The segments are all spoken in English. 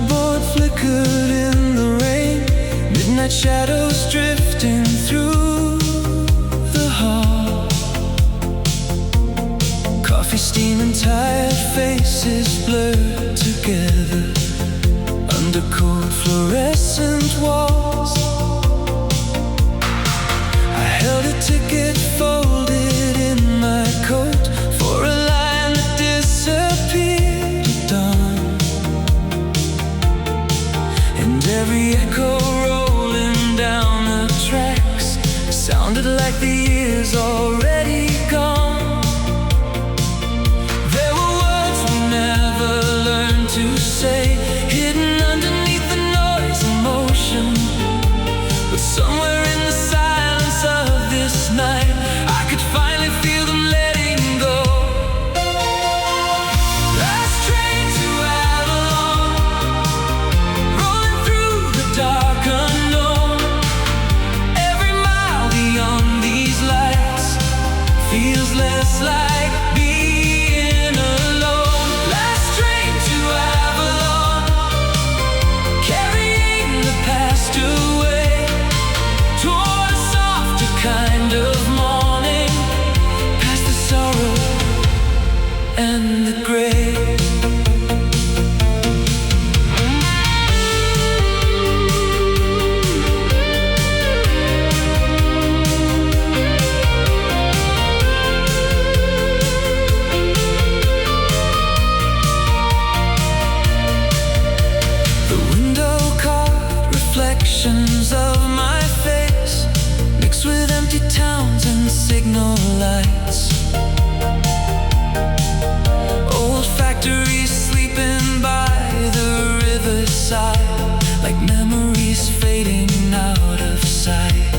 board flickered in the rain, midnight shadows drifting through the hall. Coffee steaming, tired faces blurred together under cold fluorescent walls. I held a ticket folded in my coat for a line that disappeared at dawn. And every echo rolling down the tracks sounded like the years already gone. There were words we never learned to say, hidden underneath the noise and motion. But somewhere in the silence of this night, I could finally feel them letting go. Last train to Avalon, rolling through the dark unknown. Every mile beyond these lights feels less like being alone. Last train to Avalon, carrying the past away toward a softer kind of morning, past the sorrow and the grave. The window caught reflections of my face, mixed with empty towns and signal lights. Old factories sleeping by the riverside, like memories fading out of sight.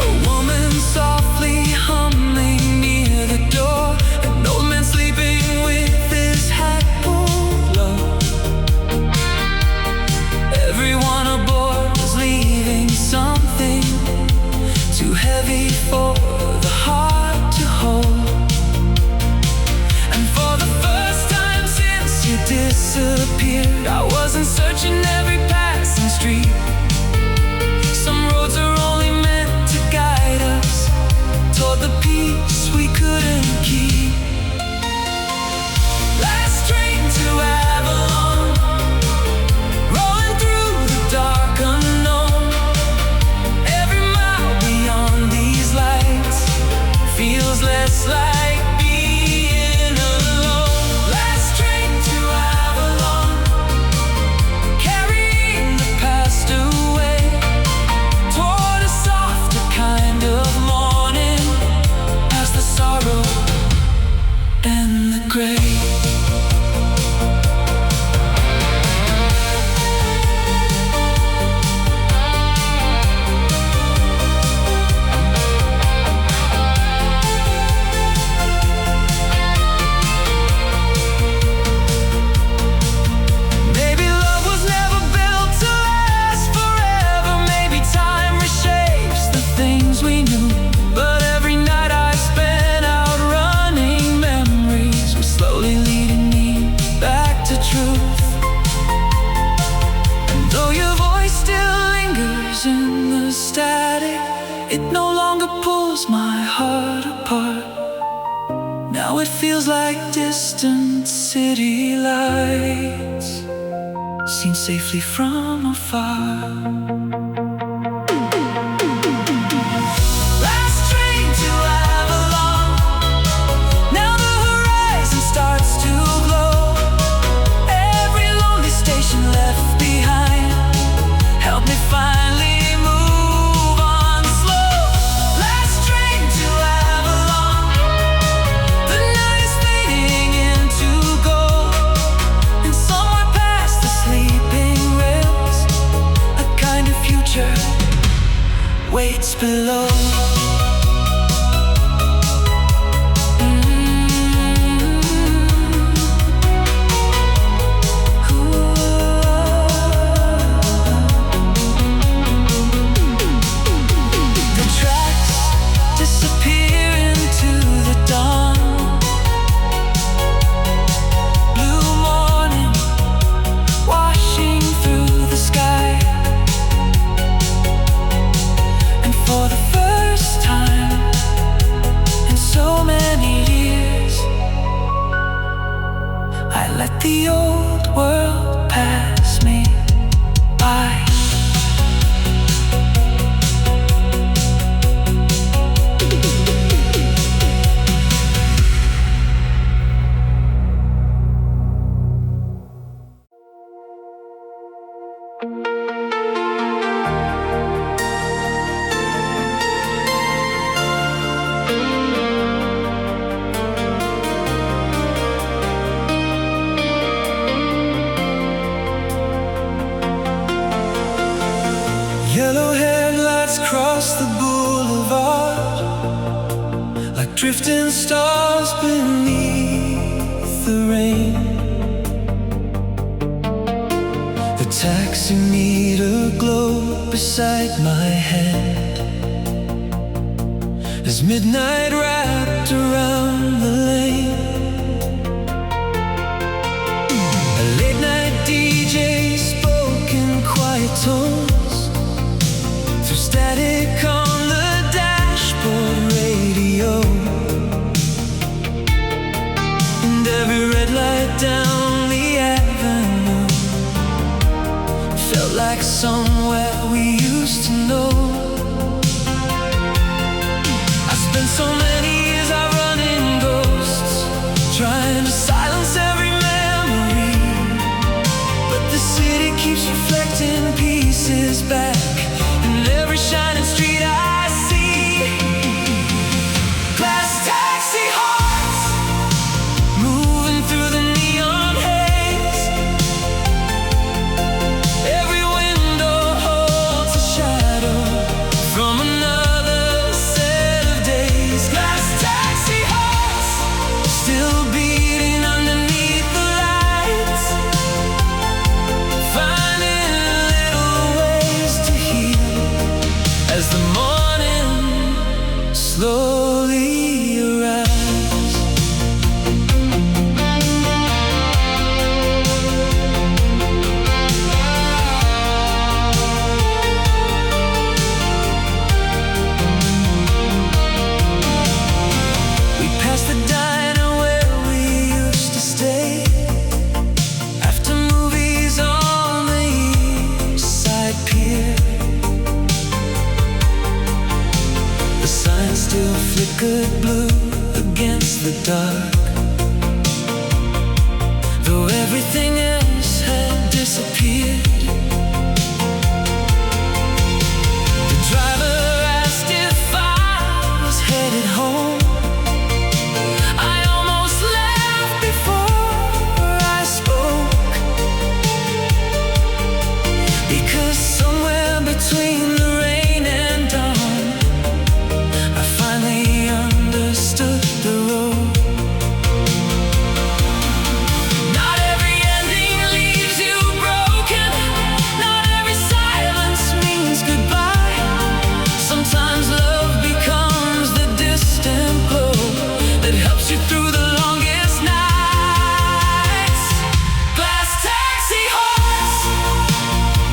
A woman softly humming near the door, an old man sleeping with his hat pulled low. Everyone aboard was leaving something too heavy for the heart to hold. And for the first time since you disappeared, I wasn't searching every passing street. Some roads are only meant to guide us toward the peace we couldn't keep. Last train to Avalon, rolling through the dark unknown. Every mile beyond these lights feels less like being alone. Last train to Avalon, carrying the past away toward a softer kind of morning, past the sorrow and the grave. Maybe love was never built to last forever. Maybe time reshapes the things we knew. But every night I spent out running, memories were slowly leading me back to truth. And though your voice still lingers in the static, it no longer pulls my heart apart. Now it feels like distant city lights, seen safely from afar. Last train to Avalon, now the horizon starts to glow. Every lonely station left behind help me finally move on slow. Last train to Avalon, the night is fading into gold, and somewhere past the sleeping rails, a kind of future waits below. Disappear into the dawn. Blue Yellow headlights cross the boulevard like drifting stars beneath the rain. The taxi meter glowed beside my head as midnight wrapped around the lane. A late night DJ spoke in quiet tones through static on the dashboard radio, and every red light down the avenue felt like somewhere we used to know. I spent so many years out running ghosts, trying to silence every memory, but the city keeps reflecting pieces back in every shining street I see. Glass taxi hearts moving through the neon haze. Every window holds a shadow from another set of days. Glass taxi hearts still beating underneath the lights, finding little ways to heal as the morning slowly arrives. We passed the diner where we used to stay after movies on the East Side Pier. The sign still flickered blue against the dark, though everything else had disappeared. The driver asked if I was headed home. I almost laughed before I spoke, because somewhere between the rain and dawn I finally understood the road. Not every ending leaves you broken. Not every silence means goodbye. Sometimes love becomes the distant glow that helps you through the longest nights. Glass taxi hearts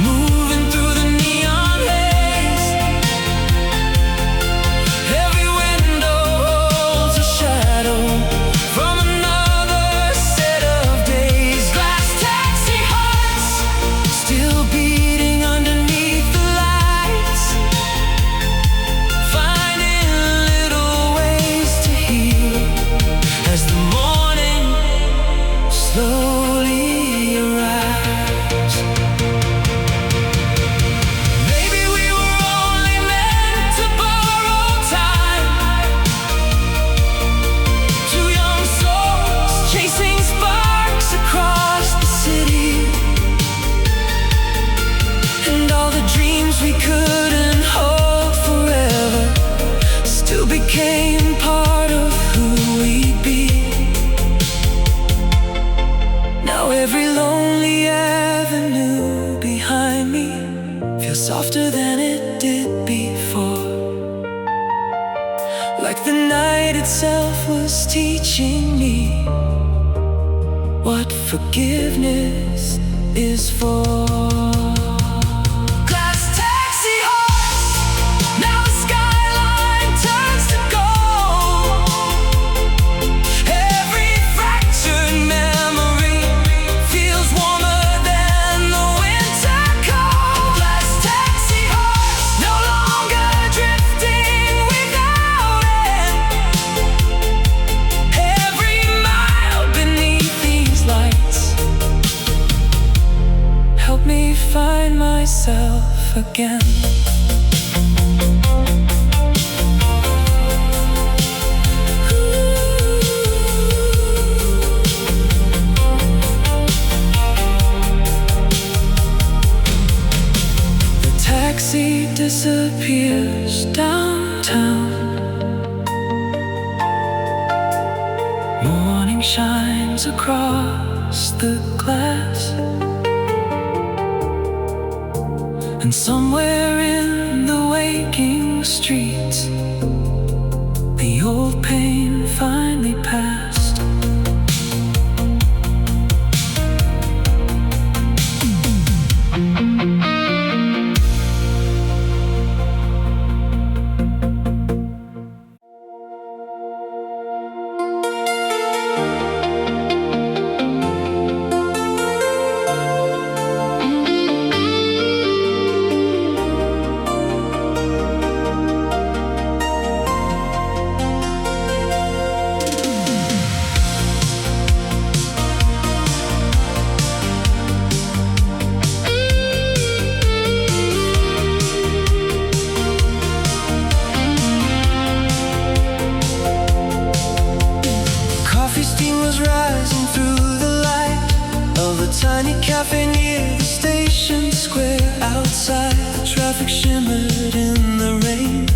moving through the neon haze. Every window holds a shadow from another set of days. Glass taxi hearts still beating underneath the lights, finding little ways to heal as the morning slowly arrives. Maybe we were only meant to borrow time, two young souls chasing sparks across the city, and all the dreams we couldn't hold forever still became part of who we'd be. Now every lonely avenue behind me feels softer than it did before, like the night itself was teaching me what forgiveness is for. Glass taxi hearts, now the skyline turns to gold. Every fractured memory feels warmer than the winter cold. Glass taxi hearts, no longer drifting without end. Every mile beneath these lights help me myself again. The taxi disappears downtown. Morning shines across the glass, and somewhere in the waking streets, the old pain finally passed. Rising through the light of a tiny cafe near the station square. Outside, the traffic shimmered in the rain,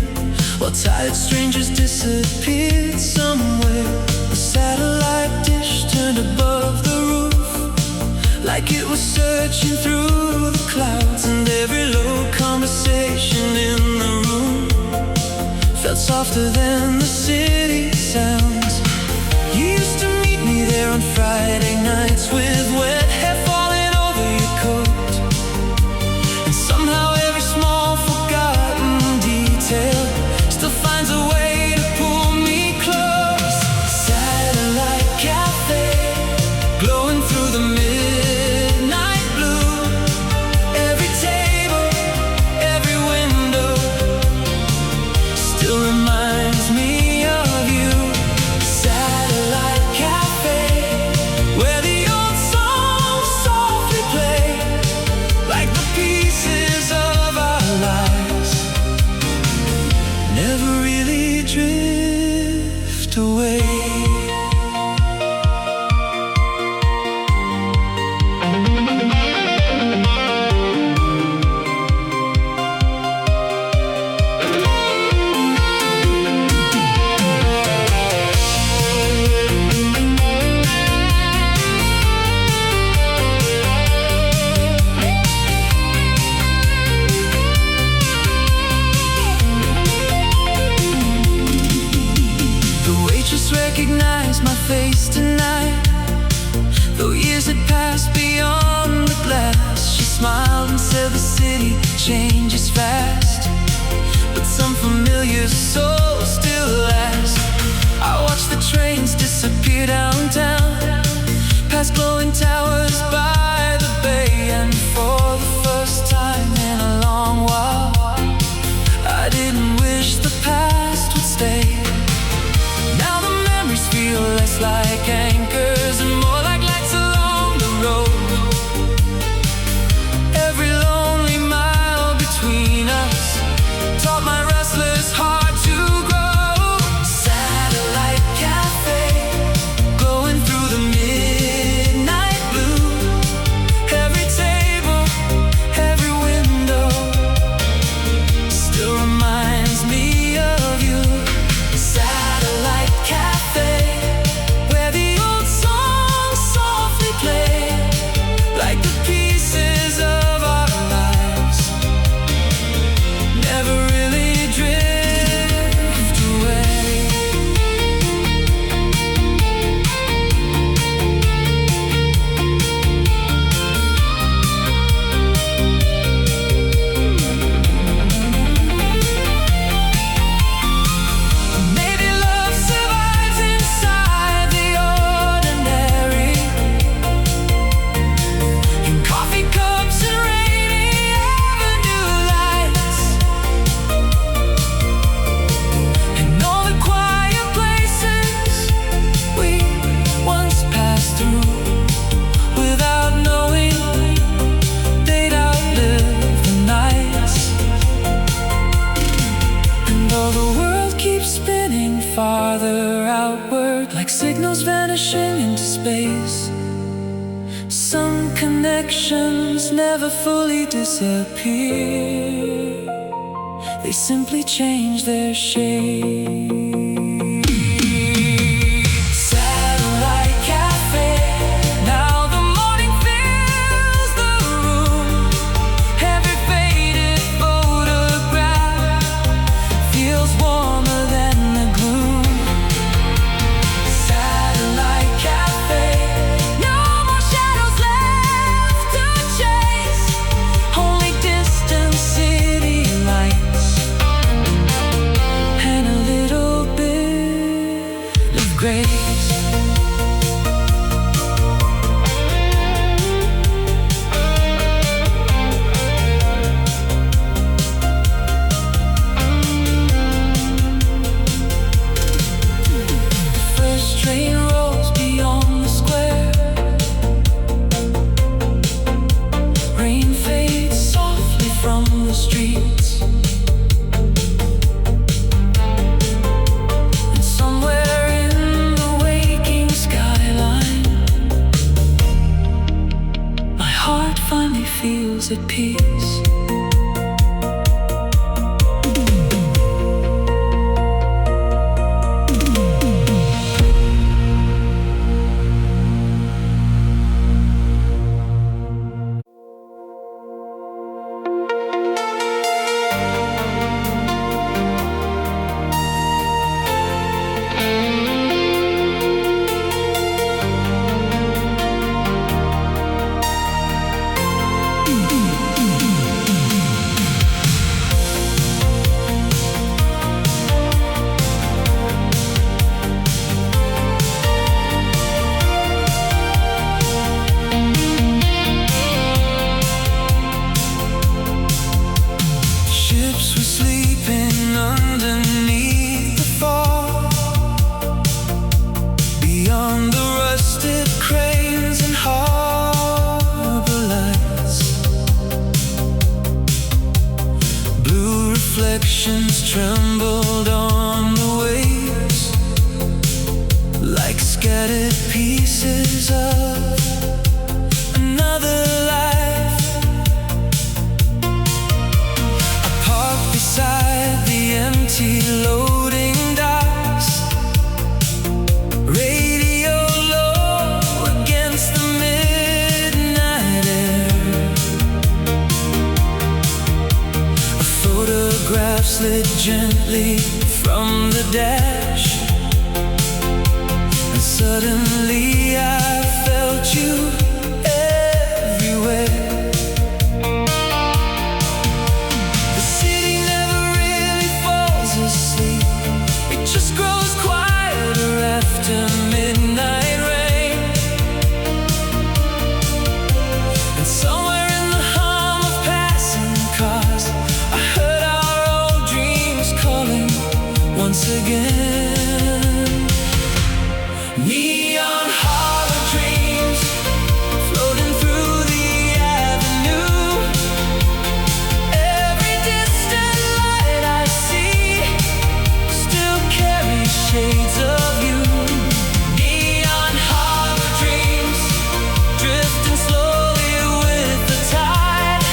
while tired strangers disappeared somewhere. A satellite dish turned above the roof, like it was searching through the clouds, and every low conversation in the room felt softer than the city sounds. You used to meet me there on Friday nights with wet hair falling over your coat, and somehow every small forgotten detail still finds a way to pull me close. Satellite cafe, glowing through the midnight blue. Every table, every window still reminds me of you. Satellite cafe, where the old songs softly play, like the pieces of our lives never really drift away. Recognize my face tonight, though years had passed beyond the glass. She smiled and said the city changes fast, but some familiar soul still lasts. I watched the trains disappear downtown, past glowing towers by the bay, and for the first time in a long while, I didn't wish the past would stay. Now the memories feel less like anchors and more like lights along the road. Every lonely mile between us taught my restless heart to grow. Satellite cafe, glowing through the midnight blue. connections never fully disappear. They simply change their shape. Satellite cafe. Now the morning fills the room. Every faded photograph feels warmer than the gloom. Satellite cafe. No more shadows left to chase. Only distant city lights and a little bit of grace. First train rolls beyond the square. Rain fades softly from the streets. And somewhere in the waking skyline, my heart finally feels at peace. Ships were sleeping underneath the fog. Beyond the rusted cranes and harbor lights, blue reflections trembled on the waves, like scattered pieces of another life. I parked beside the empty loading docks, radio low against the midnight air. A photograph slid gently from the dash, and suddenly I felt you everywhere. The city never really falls asleep. It just grows quieter after midnight rain. And somewhere in the hum of passing cars, I heard our old dreams calling once again. Neon harbor dreams floating through the avenue. Every distant light I see still carries shades of you. Neon harbor dreams drifting slowly with the tide,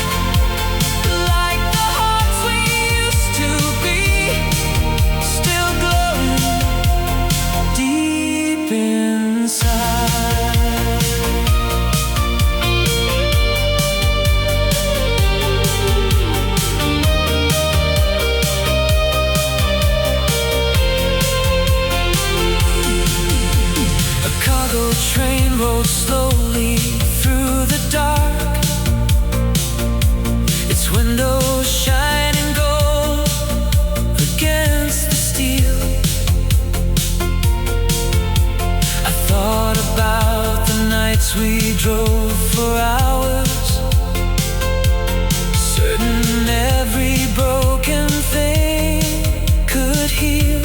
like the hearts we used to be, still glowing deep inside. A cargo train rolled slowly through the dark, its windows shining gold against the steel. I thought about the nights we drove for hours, certain every broken thing could heal.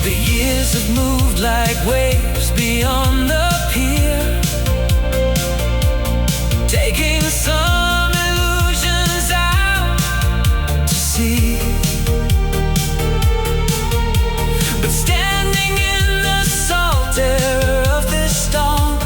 The years have moved like waves beyond the pier, taking some illusions out to sea. But standing in the salt air of this dawn,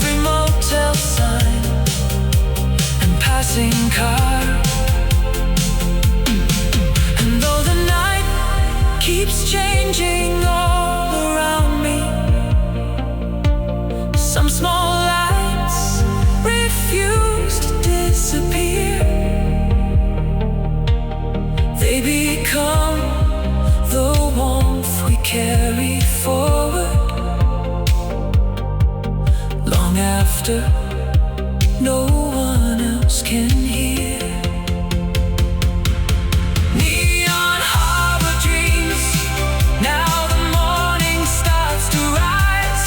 every motel sign and passing car. And though the night keeps changing all around me, some small lights refuse to disappear. They become the warmth we carry forward long after no one else can hear. Neon harbor dreams, now the morning starts to rise.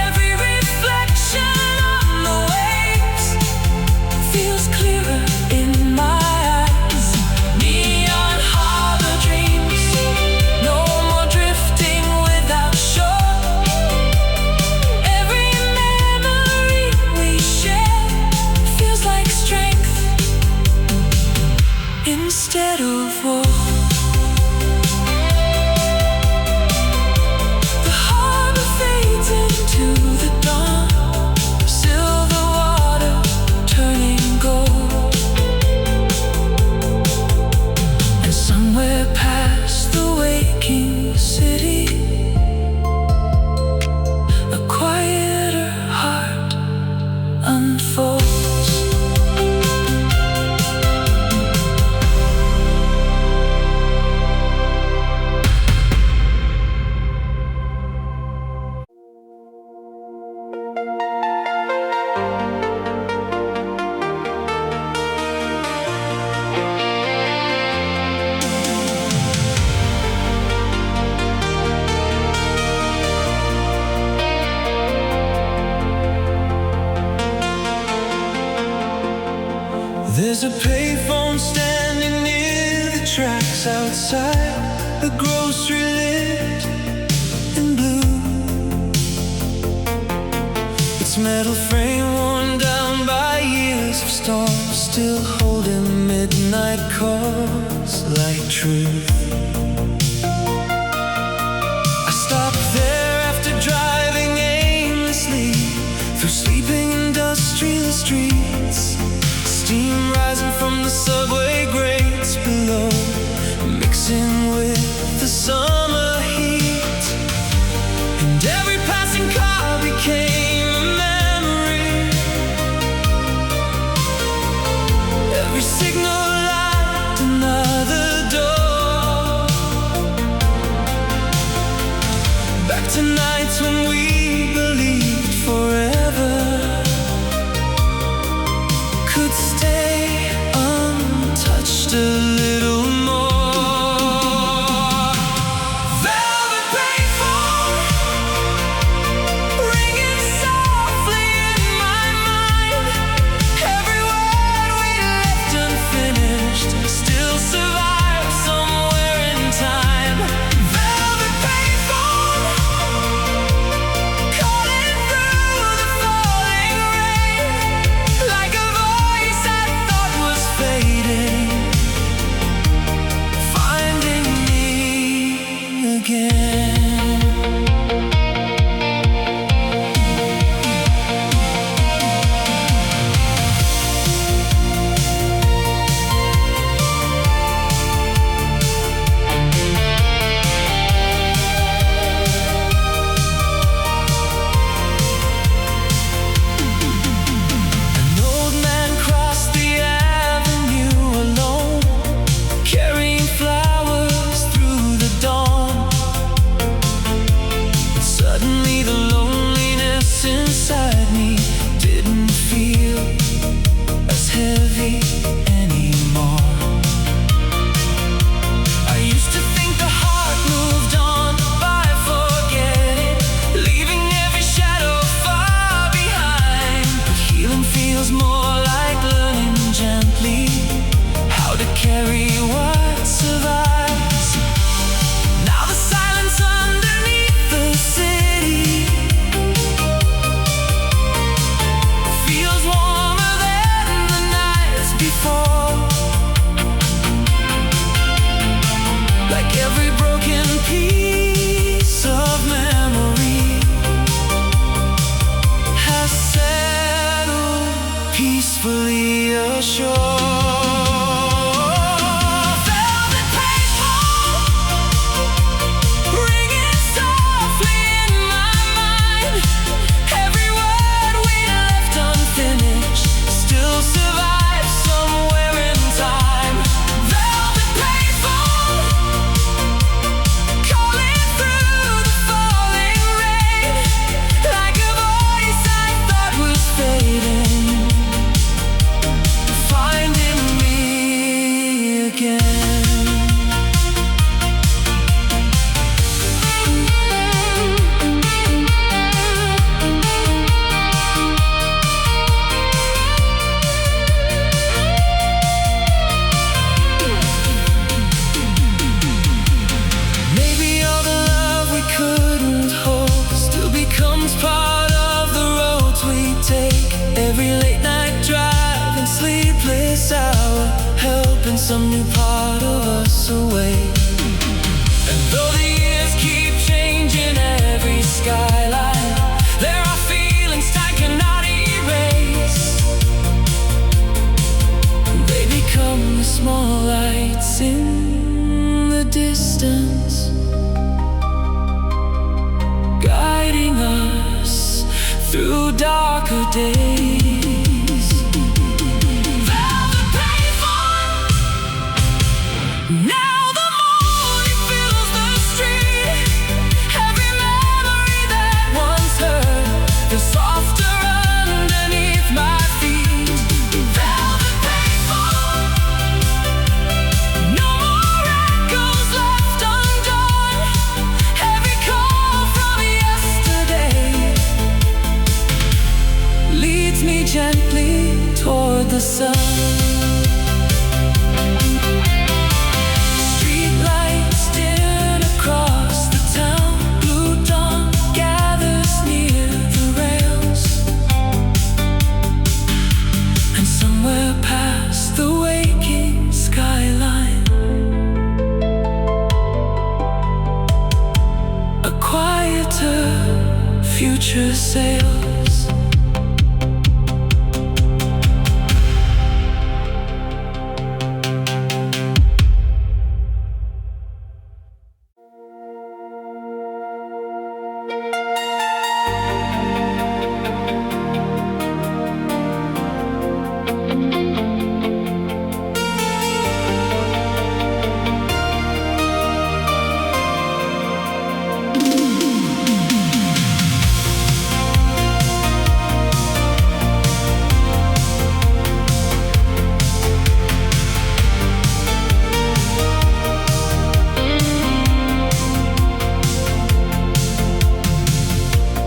Every reflection on the waves feels clearer in my eyes. Neon harbor dreams, no more drifting without shore. Every memory we share feels like strength instead of war. The harbor fades into the dawn, silver water turning gold. And somewhere past the waking city, a quieter heart unfolds. There's a payphone standing near the tracks outside, the grocery lit in blue. Its metal frame worn down by years of storms, still holding midnight calls like truth. I stopped there after driving aimlessly through sleeping industrial streets. Steam rising from the subway grates below, mixing with the summer heat. And every passing car became a memory. Every signal light another door. Back to nights when we believed forever could stay untouched a little more. Velvet payphone ringing softly in my mind. Every word we left unfinished still survives somewhere in time. Velvet payphone some new part of us away. And though the years keep changing every skyline, there are feelings time cannot erase. They become the small lights in the distance, guiding us through darker days. Gently toward the sun. Streetlights dim across the town. Blue dawn gathers near the rails, and somewhere past the waking skyline, a quieter future sails.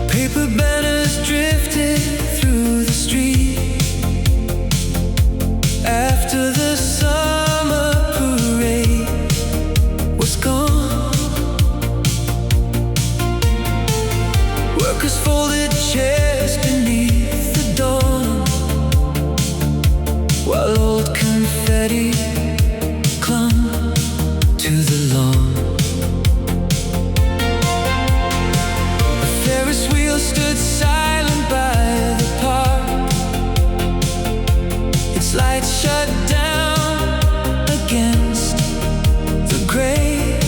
Paper banners drifted through the street after the summer parade was gone. Workers folded chairs beneath the dawn, while old confetti clung to the lawn. Stood silent by the park, its lights shut down against the gray.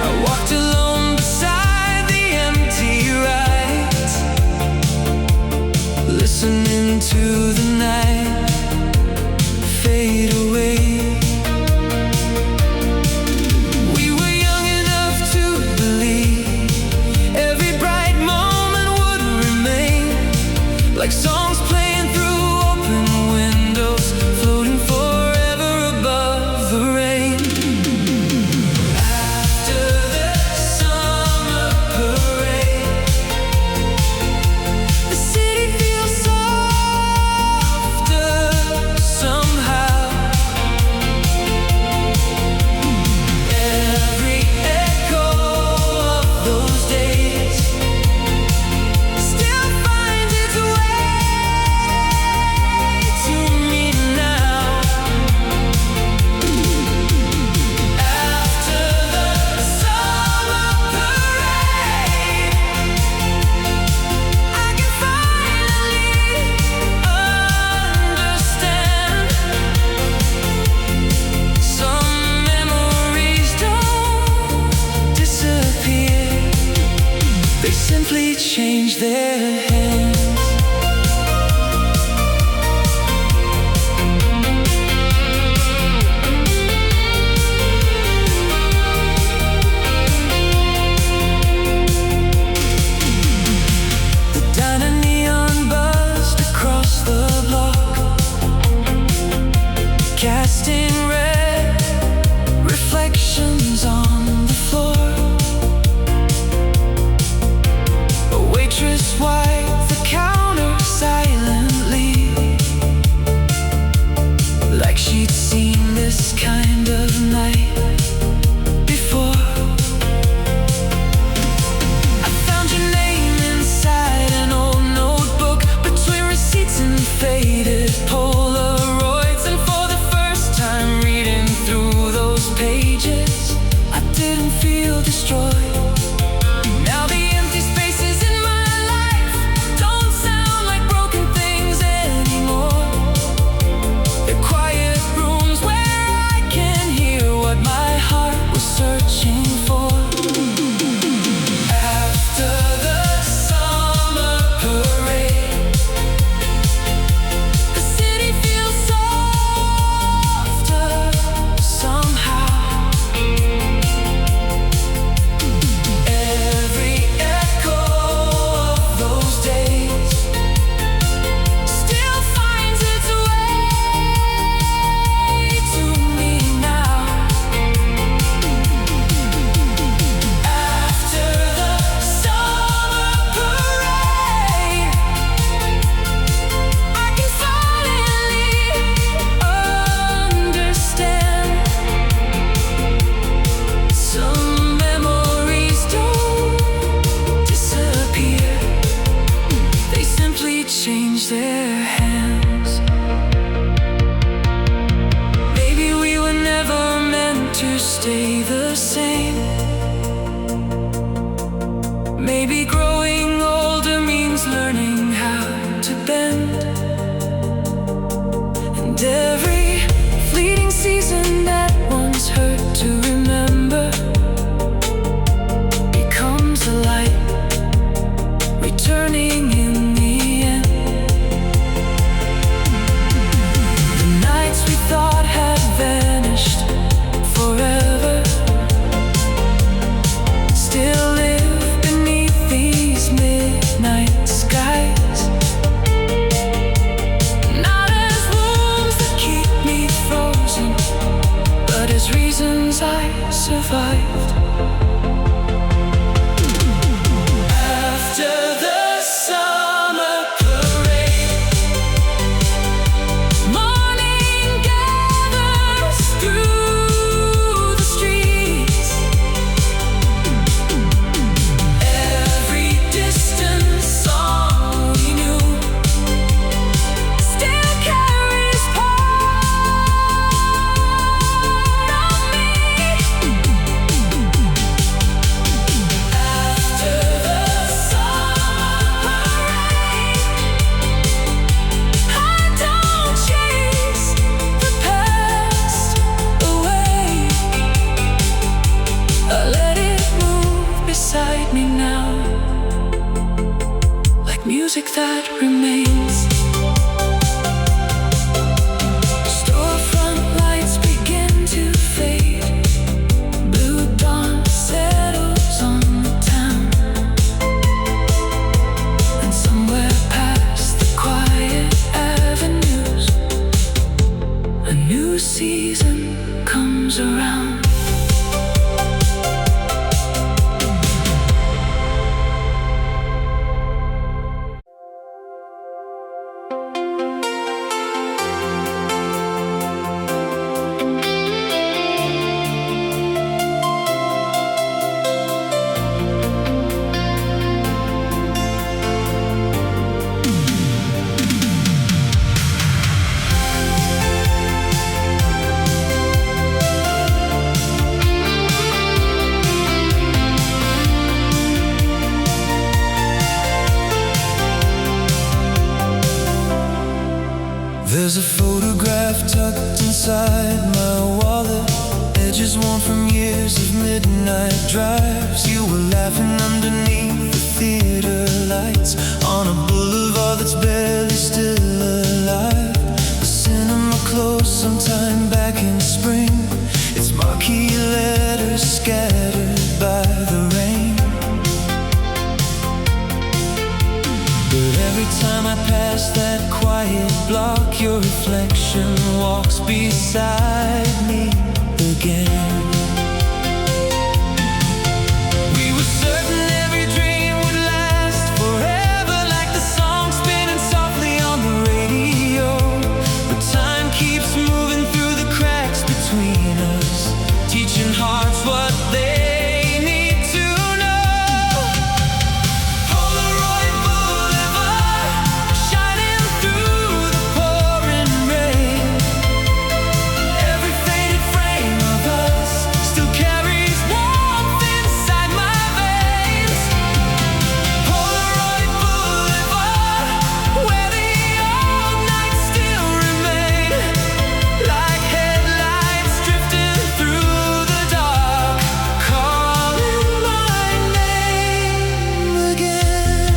I walked alone beside the empty ride, listening to the night fade away. Like songs playing through open windows, floating forever above the rain. After the summer parade, the city feels softer somehow. Every echo of those days still finds its way to me now. After the summer parade, I can finally understand. Some memories don't disappear, they simply change their hands. The diner neon buzzed across the block, casting red reflections on the floor. A waitress wiped the Maybe growing older means learning how to bend. And every fleeting season that once hurt to remember becomes a light, returning in the end. The nights we thought had vanished forever still live beneath these midnight skies. Not as wounds that keep me frozen, but as reasons I survived. After the summer parade, morning gathers through the streets. Every distant song we knew still carries part of me. After the summer parade, I don't chase the past away. I let it move beside me now, like music that remains. Storefront lights begin to fade. Blue dawn settles on the town, and somewhere past the quiet avenues, a new season comes around. There's a photograph tucked inside my wallet, edges worn from years of midnight drives. You were laughing underneath the theater lights on a boulevard that's barely still alive. The cinema closed sometime back in spring, its marquee letters scattered by the rain. But every time I pass that quiet block, your reflection walks beside me again. We were certain every dream would last forever, like the song spinning softly on the radio. But time keeps moving through the cracks between us, teaching hearts what they need to know. Polaroid Boulevard, shining through the pouring rain. Every faded frame of us still carries warmth inside my veins. Polaroid Boulevard, where the old nights still remain, like headlights drifting through the dark, calling my name again.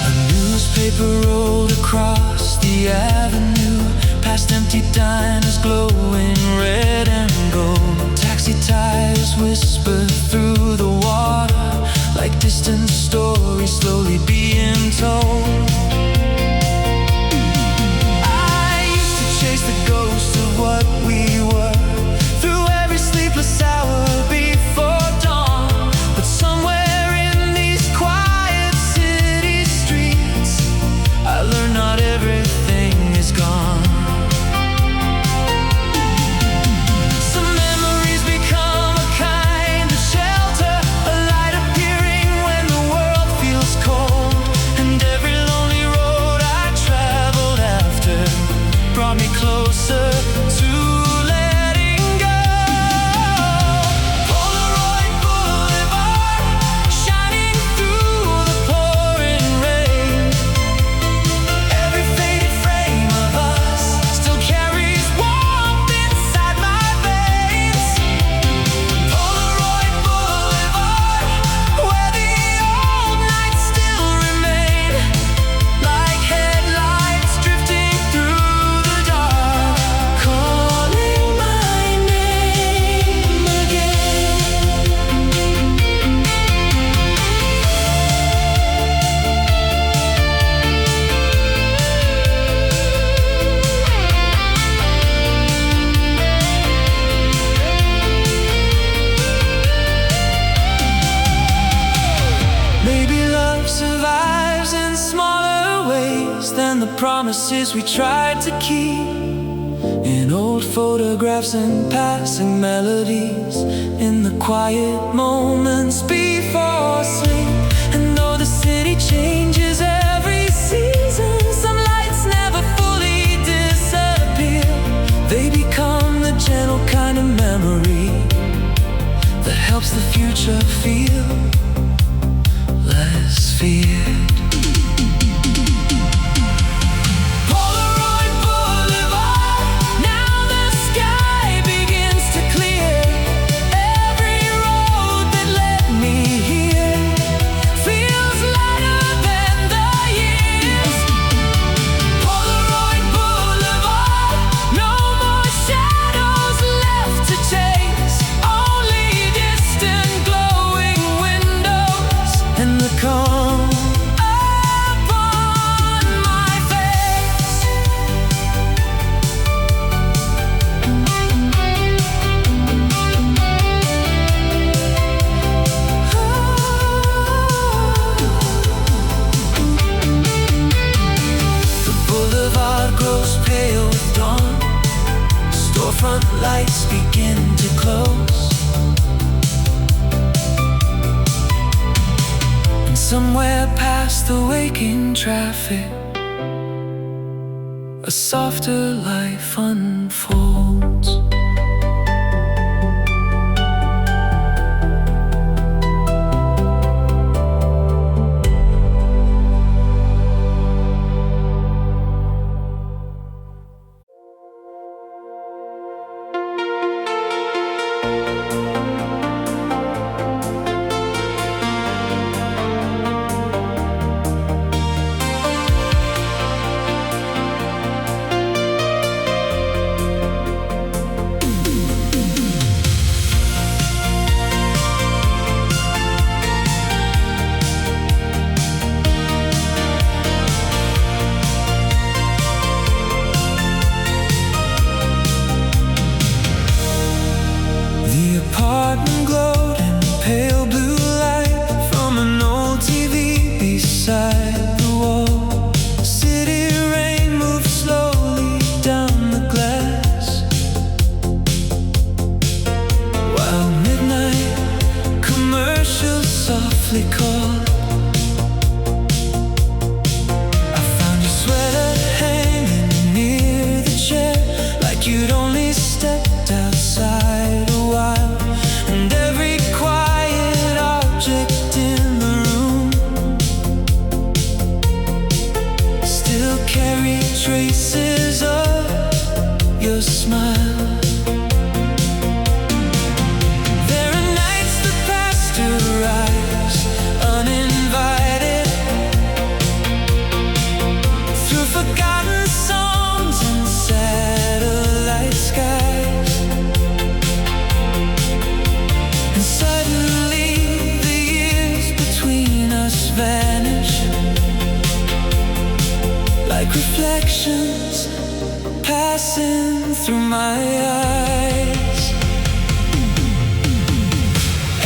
A newspaper rolled across the avenue, past empty diners glowing red and gold. Taxi tires whisper through the water, like distant stories slowly being told. I used to chase the ghost of what we were through every sleepless hour before dawn. But somewhere in these quiet city streets, I learned not everything is gone. Some memories become a kind of shelter, a light appearing when the world feels cold. closer to letting go. Polaroid Boulevard, shining through the pouring rain. Every faded frame of us still carries warmth inside my veins. Polaroid Boulevard, where the old nights still remain, like headlights drifting through the dark, calling my name again. Maybe love survives in smaller ways than the promises we tried to keep, in old photographs and passing melodies, in the quiet moments before sleep. And though the city changes every season, some lights never fully disappear. They become the gentle kind of memory that helps the future feel less feared. Polaroid Boulevard, now the sky begins to clear. Every road that led me here feels lighter than the years. Polaroid Boulevard, no more shadows left to chase, only distant glowing windows and the calm upon my face. The boulevard grows pale with dawn. Storefront lights begin to close. And somewhere past the waking traffic, a softer life unfolds. The apartment glowed in pale blue light from an old TV beside the wall. City rain moved slowly down the glass, while midnight commercials softly called. I found your sweater hanging near the chair, like you'd only stepped outside a while. And every quiet object in the room still carried traces of your smile. There are nights that pasteurize uninvited, through forgotten songs and satellite skies. And suddenly the years between us vanish, like reflections passing through my eyes.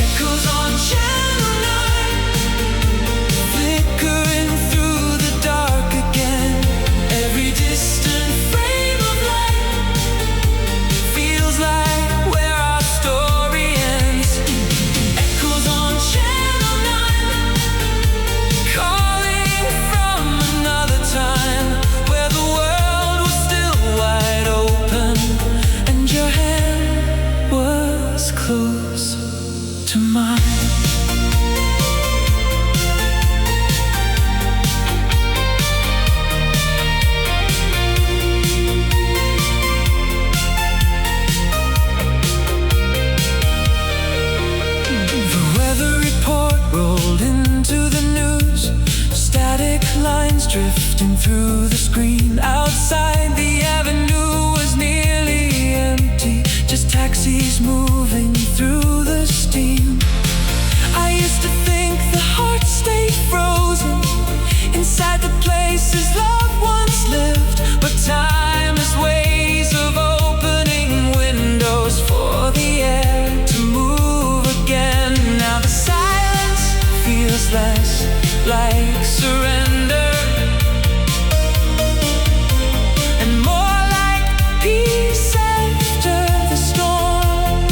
Echoes on Channel 9, flickering through the dark again. Every distant frame of light feels like where our story ends. Echoes on Channel 9, calling from another time, where the world was still wide open. screen. Outside the avenue was nearly empty, just taxis moving through the steam. I used to think the heart stayed frozen inside the places loved ones lived, but time has ways of opening windows for the air to move again. Now the silence feels less like surrender and more like peace after the storm.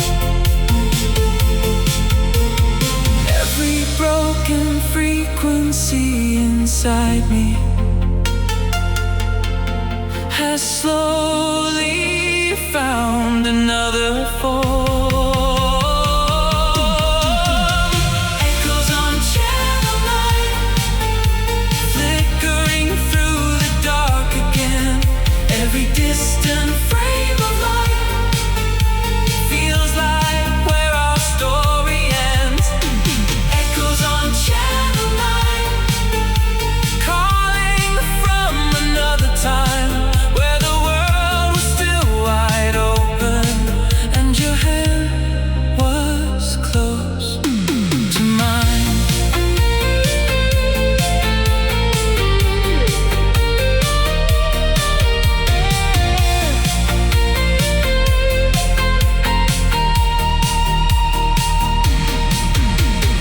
Every broken frequency inside me has slowly found another form. Echoes on Channel 9, flickering through the dark again. Every distant frame of light feels like where our story ends. Echoes on Channel 9, calling from another time where the world was still wide open and your hand was close to mine.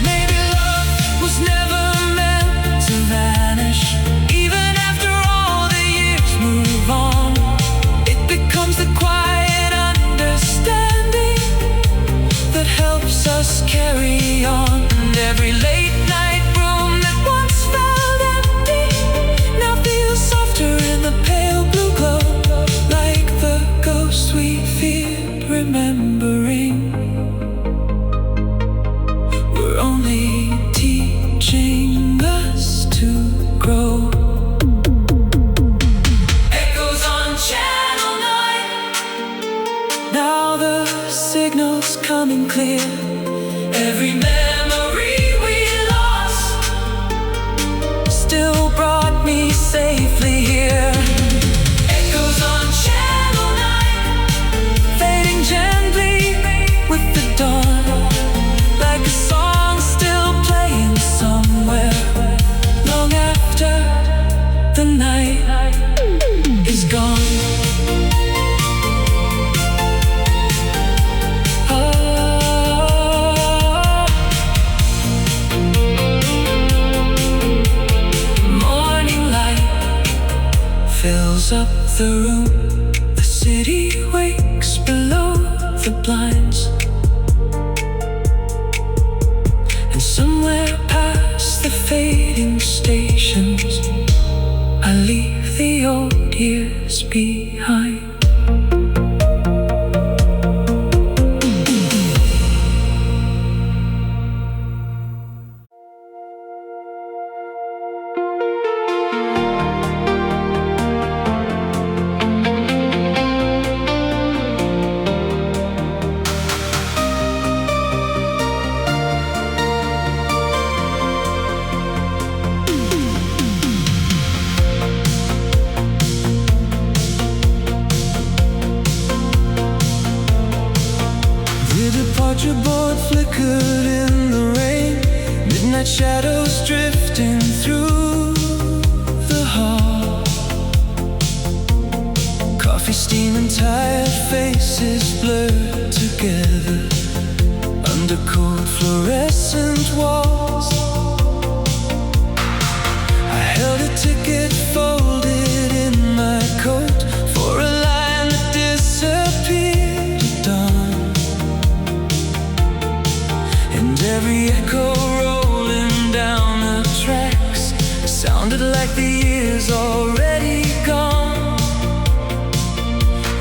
Maybe love was never meant to vanish. Even after all the years move on, it becomes the quiet understanding that helps us carry on. And every late night room that once felt empty now feels softer in the pale blue glow, like the ghost we feared remembering. We're only teaching us to grow. Echoes on Channel 9, now the signal's coming clear. Every memory we lost still brought me safely here. Echoes on Channel 9, fading gently with the dawn, like a song still playing somewhere long after the night is gone. Morning light fills up the room. The city wakes below the blinds, and somewhere past the fading stations I leave the old years behind. Departure board flickered in the rain, midnight shadows drifting through the hall. Coffee steaming, tired faces blurred together under cold fluorescent walls. I held a ticket folded in my coat for a line that disappeared at dawn. Every echo rolling down the tracks sounded like the years already gone.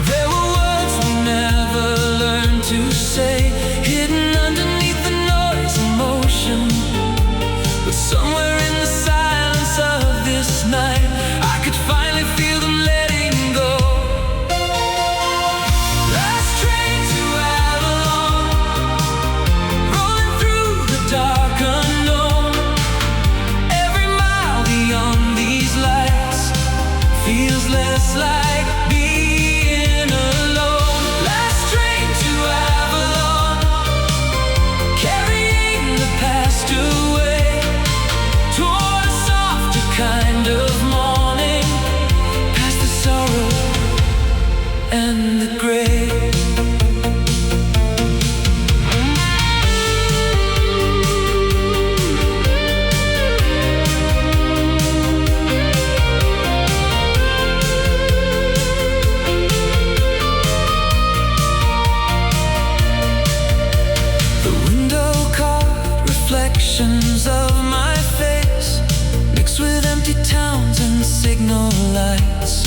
There were words we never learned to say, hidden underneath the noise and motion. But somewhere in the silence of this night, I could finally feel them letting go. Last train to Avalon, rolling through the dark unknown. Every mile beyond these lights less like being alone. Last train to Avalon, carrying the past away toward a softer kind of morning, past the sorrow and the grave. Reflections of my face mixed with empty towns and signal lights.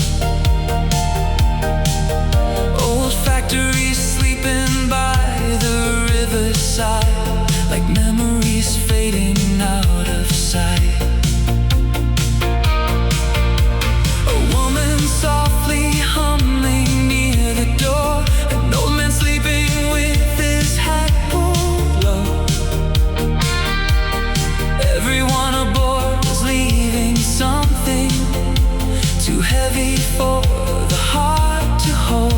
Old factories sleeping by the riverside, like memories fading out of sight. A woman softly humming near the door, an old man sleeping with his hat pulled low. Everyone aboard was leaving something too heavy for the heart to hold.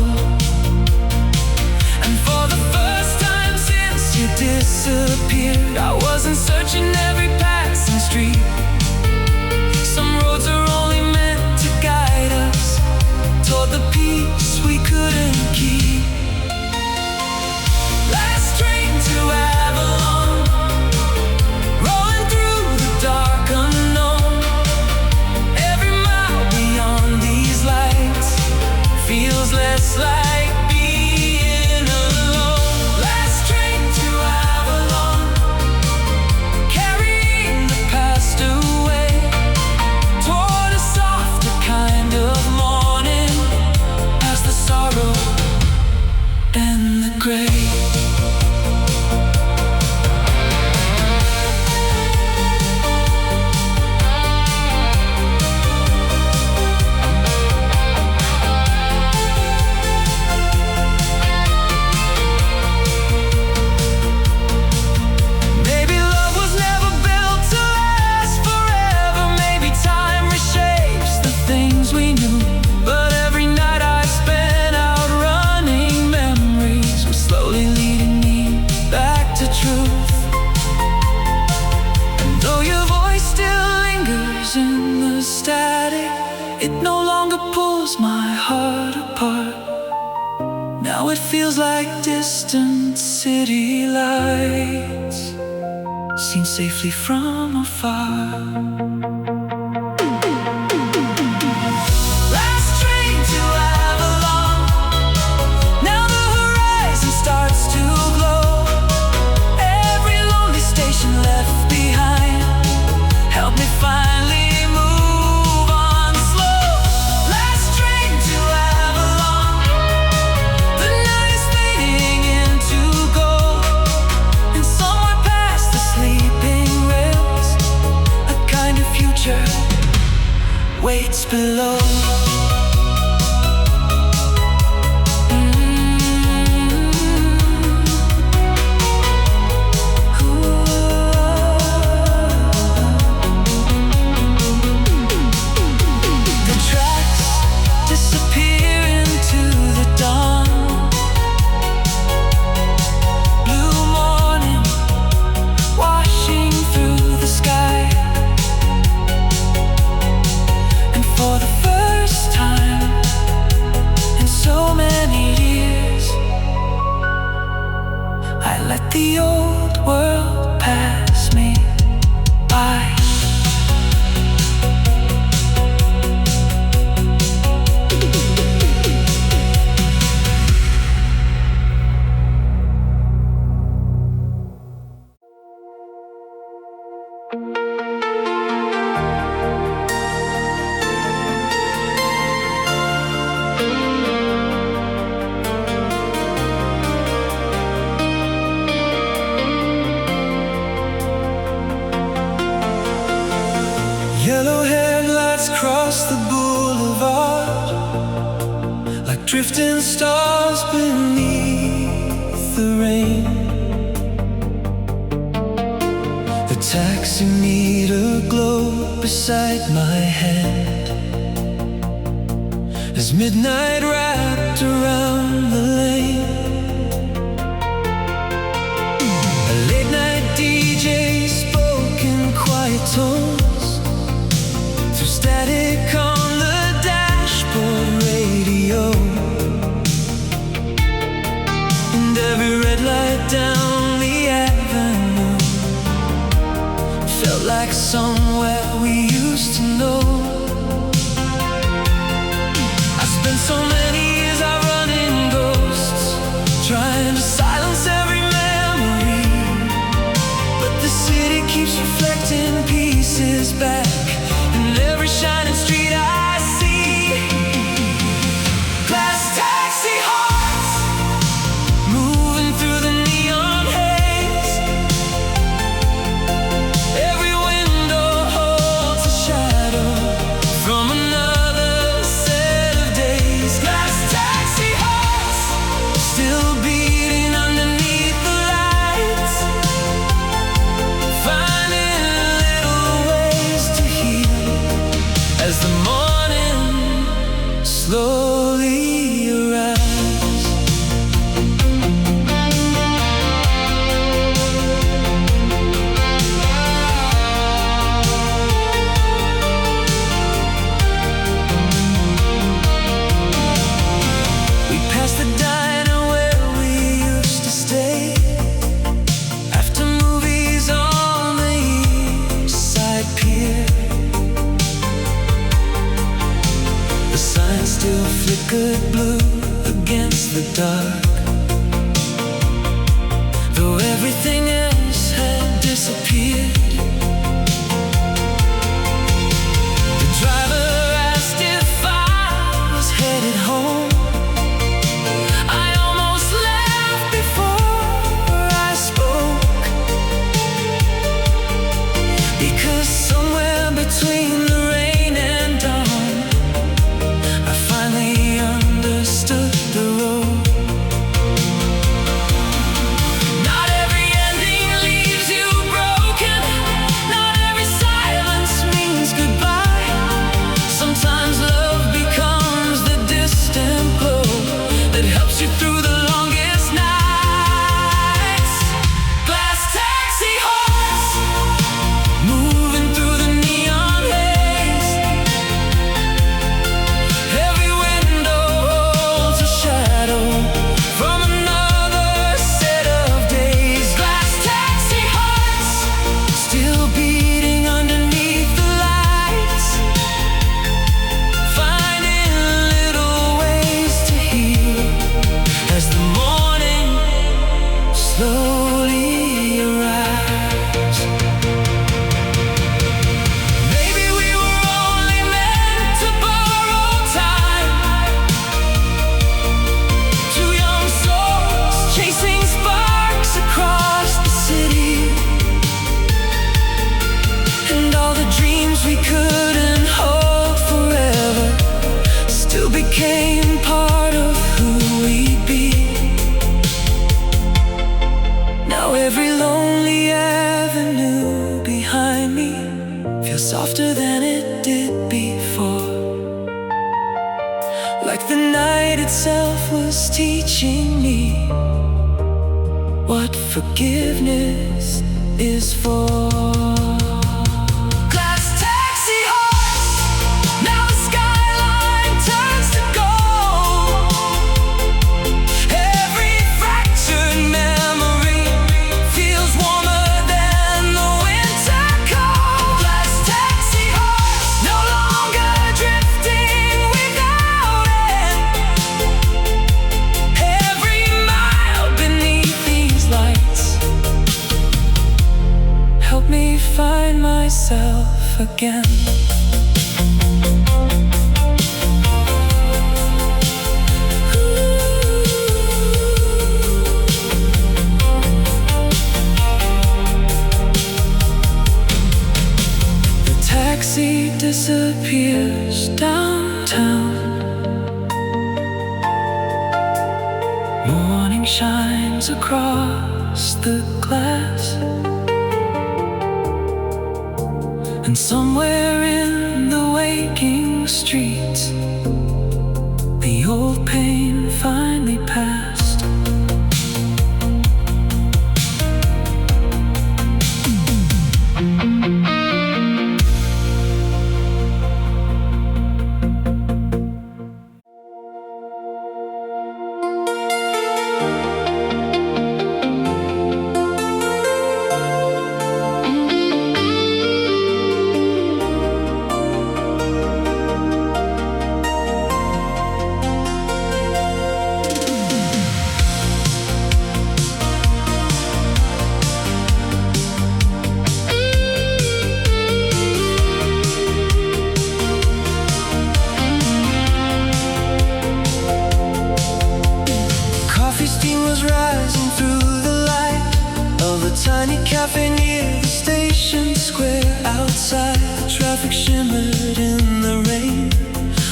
And for the first time since you disappeared, I wasn't searching every passing street. Some roads are only meant to guide us toward the peace we couldn't keep. Last train to Avalon, dark unknown. Every mile beyond these lights feels less like being alone. Last train to Avalon, carrying the past away toward a softer kind of morning, past the sorrow and the grave. It no longer pulls my heart apart. Now it feels like distant city lights, seen safely from afar. Last train to Avalon, now the horizon starts to glow. Every lonely station left behind, help me finally waits below. The tracks disappear into the dawn. Blue morning washing through the sky. For the first time in so many years, I let the old world pass me by. Yellow headlights cross the boulevard like drifting stars beneath the rain. The taxi meter glow beside my head, as midnight wrapped around the lane. A late night DJ spoke in quiet tones through static on the dashboard radio, and every red light down the avenue felt like somewhere we used to know. So many years I run in ghosts, trying to silence every memory, but the city keeps reflecting pieces back in every shining street I see. Glass taxi hearts moving through the neon haze. Every window holds a shadow from another set of days. Glass taxi hearts still beating underneath the lights, finding little ways to heal as the morning slowly arrives. We passed the diner where we used to stay after movies on the east side pier. The sign still flickered blue against the dark, though everything else had disappeared. The driver asked if I was headed home. I almost left before I spoke, because somewhere between the rain and dawn I finally understood the road. Not every ending leaves you broken, not every silence means goodbye. Sometimes love becomes the distant glow that helps you through the longest nights. Glass taxi hearts moving through the neon haze. Every window holds a shadow from another set of days. Glass taxi hearts still beating underneath the lights, finding little ways to heal as the morning slowly arrives. Maybe we were only meant to borrow time, two young souls chasing sparks across the city, and all the dreams we couldn't hold forever still became part of who we'd be. Now every lonely avenue behind me feels softer than it did before, like the night itself was teaching me what forgiveness is for. Glass taxi hearts, now the skyline turns to gold. Every fractured memory feels warmer than the winter cold. Glass taxi hearts, no longer drifting without end. Every mile beneath these lights help me find myself again. The taxi disappears downtown. Morning shines across the glass, and somewhere in the waking streets The old pain finally passed. Rising through the light of a tiny cafe near the station square. Outside, the traffic shimmered in the rain,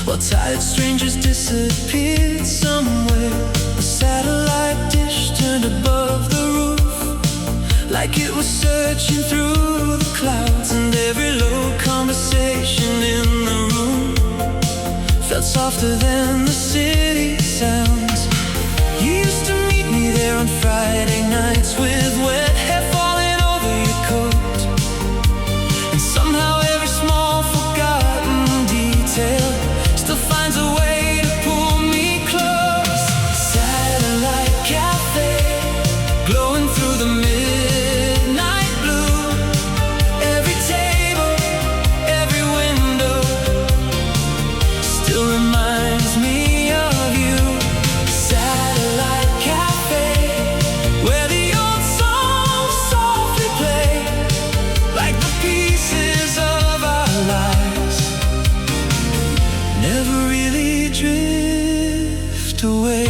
while tired strangers disappeared somewhere. A satellite dish turned above the roof, like it was searching through the clouds. And every low conversation in the room felt softer than the city sounds. You used to meet me there on Friday nights with wet hair falling over your coat, and somehow every small forgotten detail still finds a way to pull me close. Satellite cafe, glowing through the midnight blue. Every table, every window still reminds me of you. Satellite cafe, where the old songs softly play, like the pieces of our lives never really drift away.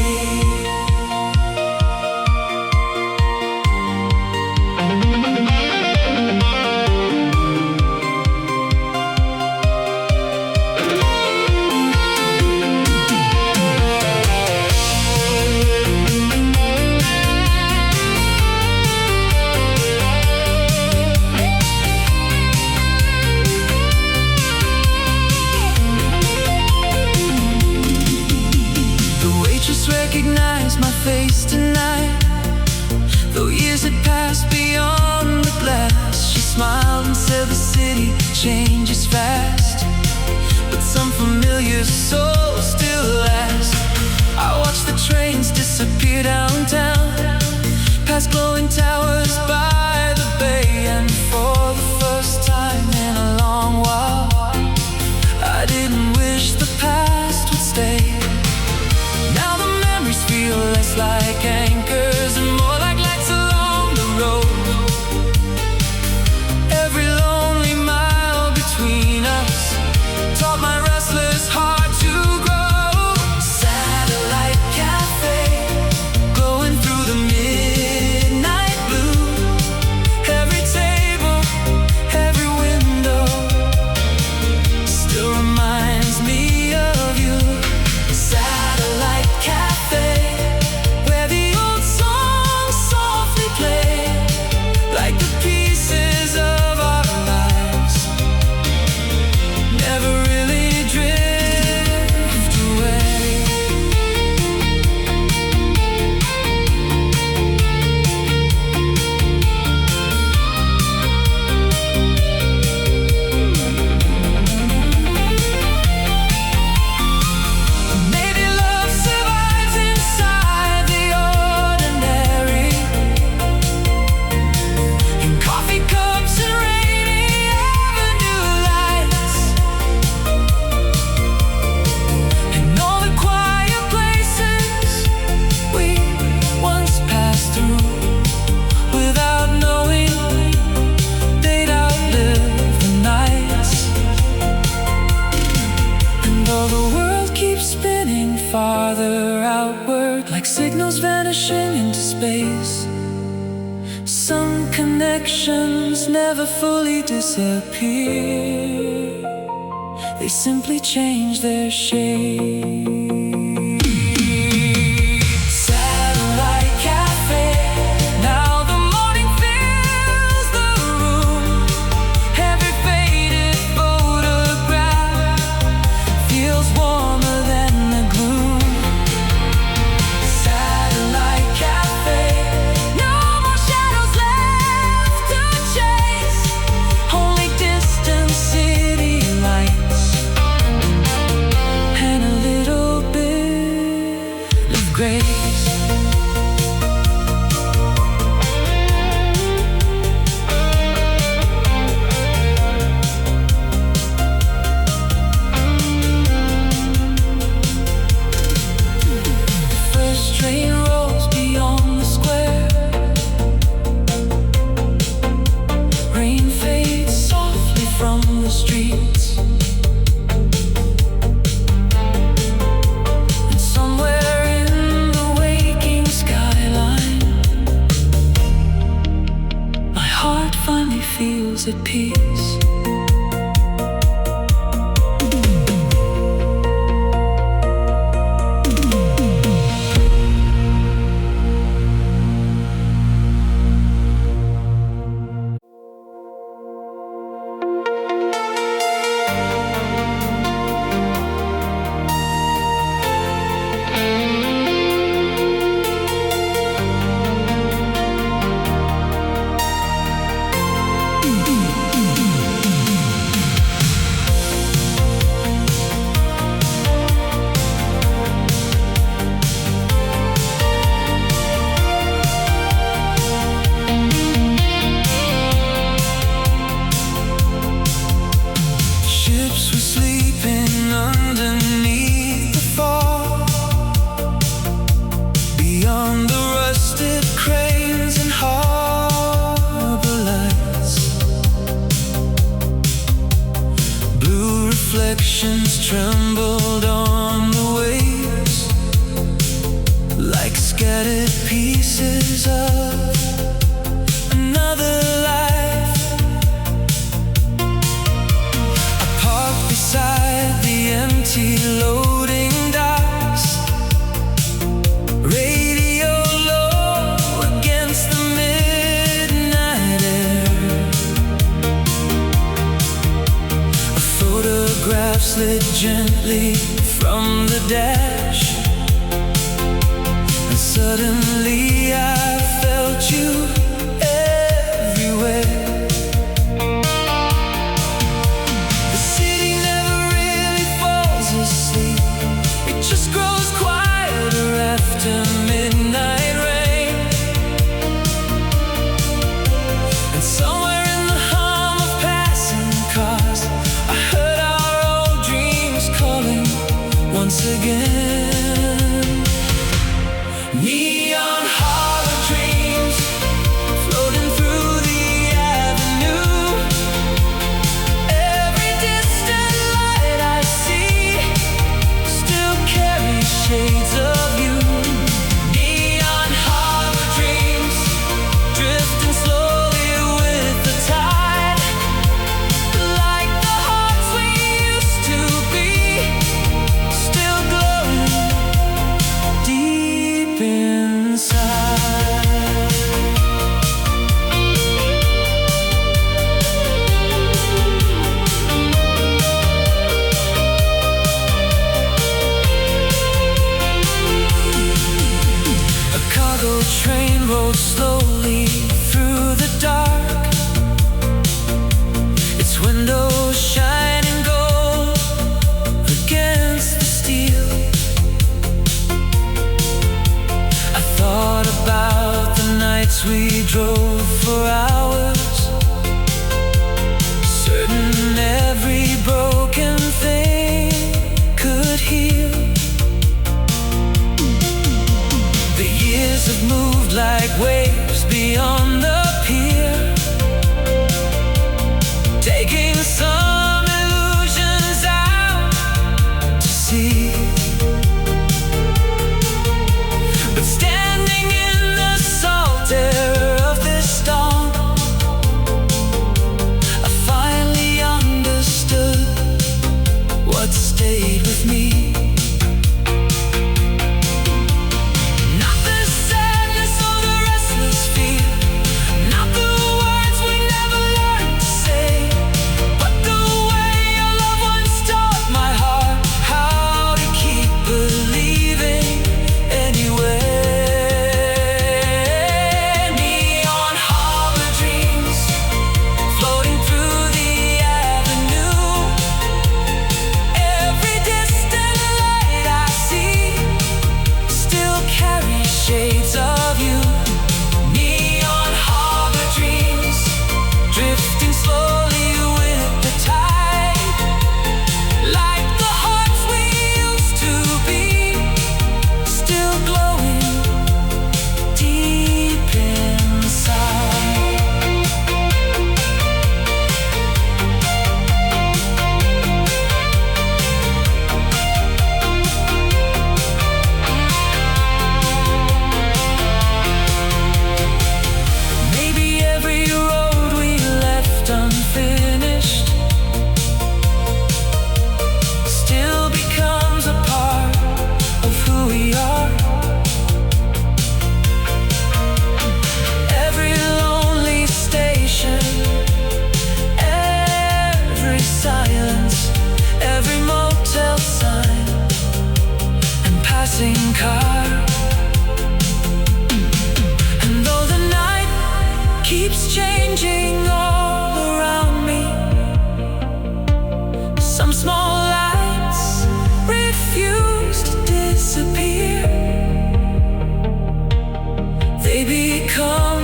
Recognize my face tonight, though years had passed beyond the glass. She smiled and said the city changes fast, but some familiar soul still lasts. I watched the trains disappear downtown, past glowing towers by the bay, and for the first time in a long while, I didn't wish the past would stay. Now the memories feel less like anchors and more like lights along the road. Every lonely mile between us taught my restless heart to grow. Satellite cafe, glowing through the midnight blue. Every table, every window still reminds me of you. Satellite cafe, where the old songs softly play, like the pieces of our lives never really drift away. Maybe love survives inside the ordinary, in coffee cups and rainy avenue lights, and all the quiet places we once passed through without knowing they'd outlive the nights. And though the world keeps spinning farther outward, like signals vanishing into space, some connections never fully disappear. They simply change their shape. Satellite cafe, now the morning fills the room. Every faded photograph feels warmer than the gloom. reflections trembled on the waves, like scattered pieces of another life. I parked beside the empty loading docks, radio low against the midnight air. A photograph slid gently from the dash, and suddenly I felt you everywhere. The city never really falls asleep, it just grows quieter after midnight rain. And somewhere in the hum of passing cars, I heard our old dreams calling once again. Neon harbor dreams floating through the avenue. Every distant light I see still carries shades of you. Neon harbor dreams drifting slowly with the tide, like the hearts we used to be, still glowing deep inside. A cargo train rolled slowly through the dark, its windows shining gold against the steel. I thought about the nights we drove for hours, certain every broken thing could heal. The years have moved like waves beyond the pier, taking some illusions out to sea. But standing in the salt air of this dawn, I finally understood what stayed with me. Not the sadness or the restless fear, not the words we never learned to say, but the way your loved ones taught my heart how to keep believing anyway. Neon harbor dreams floating through the avenue. Every distant light I see still carries shades of you. Neon harbor dreams drifting slowly with the tide, like the hearts we used to be, still glowing deep inside. Maybe every road we left unfinished still becomes a part of who we are. Every lonely station, every silence, every motel sign and passing car. And though the night keeps changing all around me, some small lights refuse to disappear. They become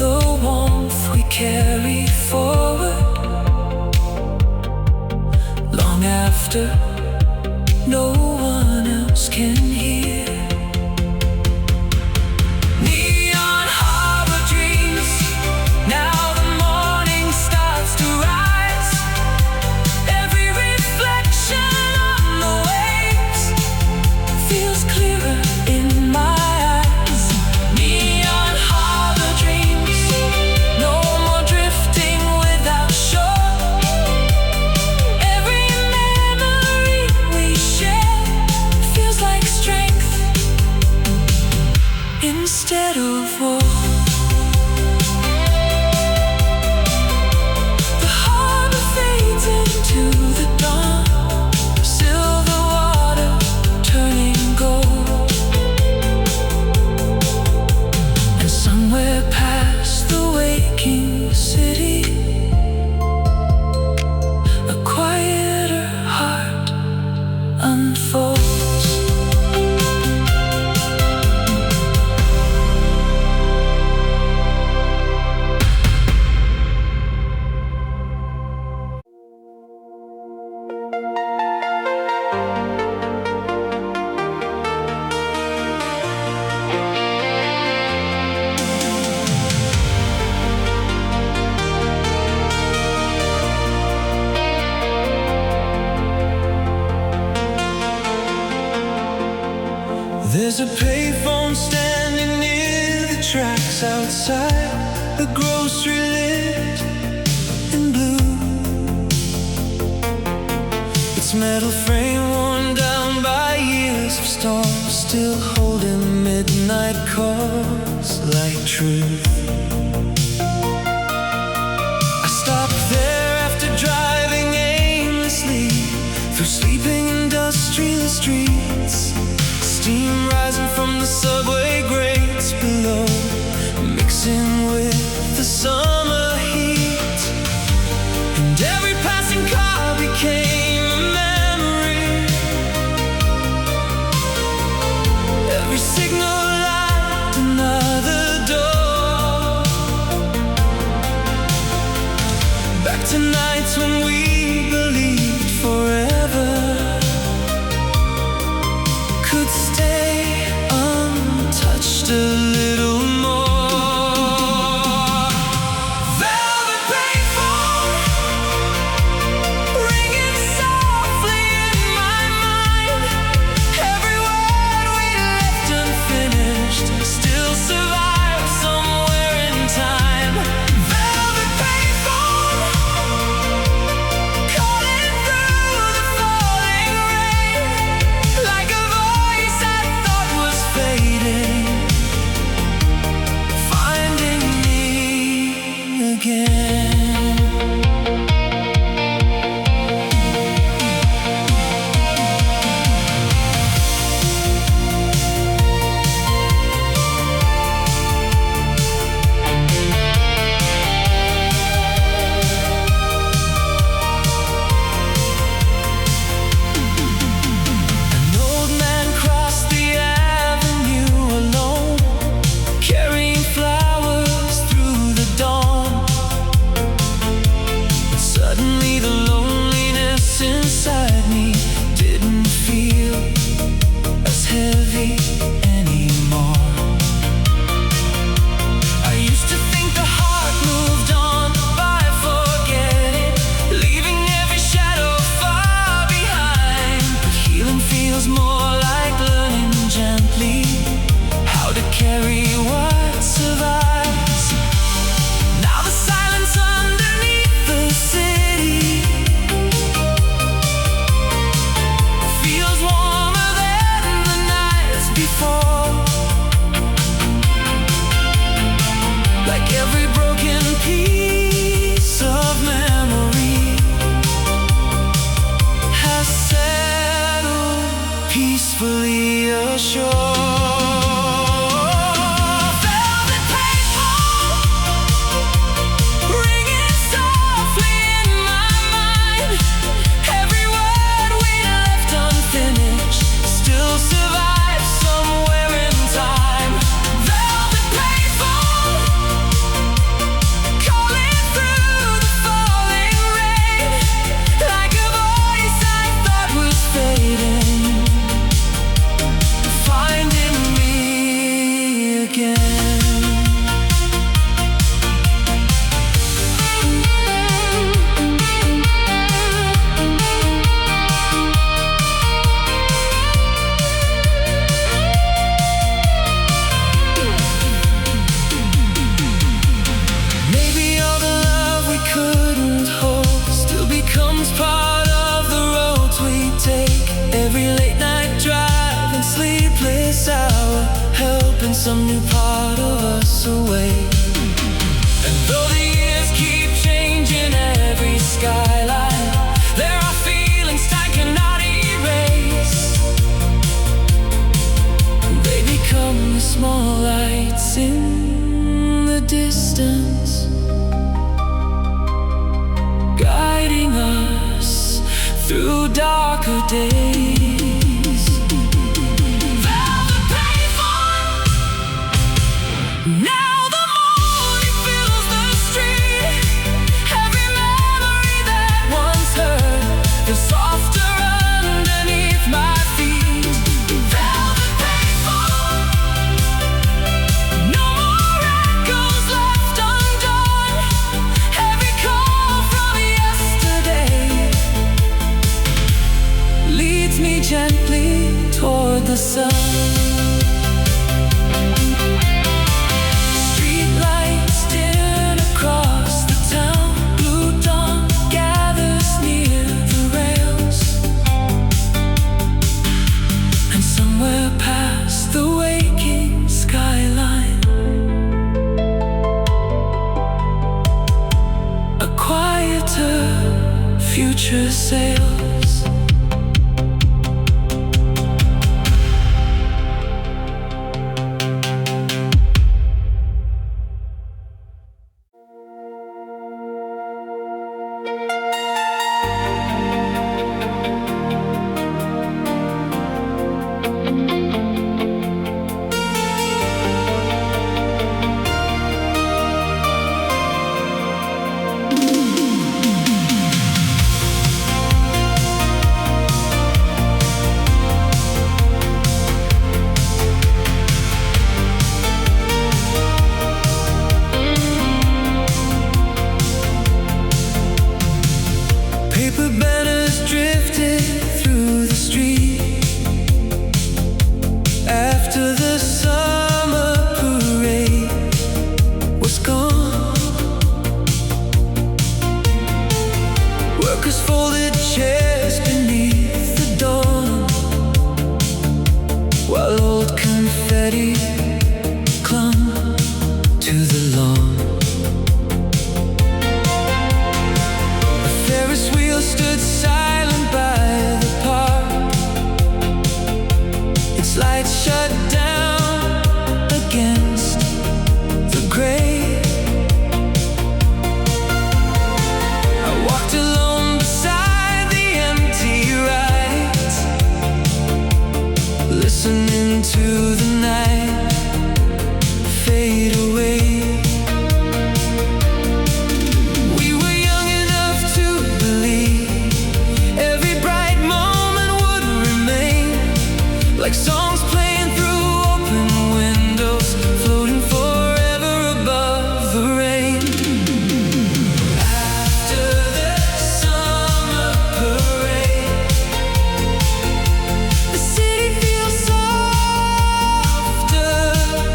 the warmth we carry forward, long after no one else can hear. Neon harbor dreams, now the morning starts to rise. Every reflection to the dawn, silver water turning gold. And somewhere past the waking city, a quieter heart unfolds. There's a payphone standing near the tracks outside, the grocery lit in blue. Its metal frame worn down by years of storms, still holding midnight calls like truth. I stopped there after driving aimlessly through sleeping industrial streets. Steam rising from the subway grates below, mixing with the summer heat. And every passing car became a memory. Every signal light, another door. Back to nights when we believed forever could stay untouched a little more. Velvet payphone ringing softly in my mind. Every word we left unfinished still survives somewhere in time. Velvet payphone calling through the falling rain, like a voice I thought was fading, finding me again. An old man crossed the avenue alone, carrying flowers through the dawn. But suddenly the loneliness inside me didn't feel as heavy anymore. I used to think the heart moved on by forgetting, leaving every shadow far behind. But healing feels more like learning gently how to carry what survives. Now the silence underneath the city feels warmer than the nights before. Like every broken piece of memory has settled peacefully ashore. Velvet payphone ringing softly in my mind. Every word we left unfinished still survives somewhere in time. Velvet payphone calling through the falling rain, like a voice I thought was fading, finding me again. Maybe all the love we couldn't hold still becomes part of the roads we take. Every late night drive and sleepless hour, helping some new part of us away. And though the years keep changing every skyline, there through darker days. Velvet pavement. Now the morning fills the street. Every memory that once hurt feels softer underneath my feet. Velvet pavement. No more echoes left undone. Every call from yesterday leads me gently toward the sun. Streetlights dim across the town. Blue dawn gathers near the rails, and somewhere past the waking skyline, a quieter future sails. Paper banners drifted through the street after the summer parade was gone. Workers folded chairs beneath the dawn, while old confetti clung to the lawn. Ferris wheel stood silent by the park, its lights shut down against the gray. I walked alone beside the empty rides, listening to the night fade away. We were young enough to believe every bright moment would remain, like songs playing through open windows, floating forever above the rain. After the summer parade, the city feels softer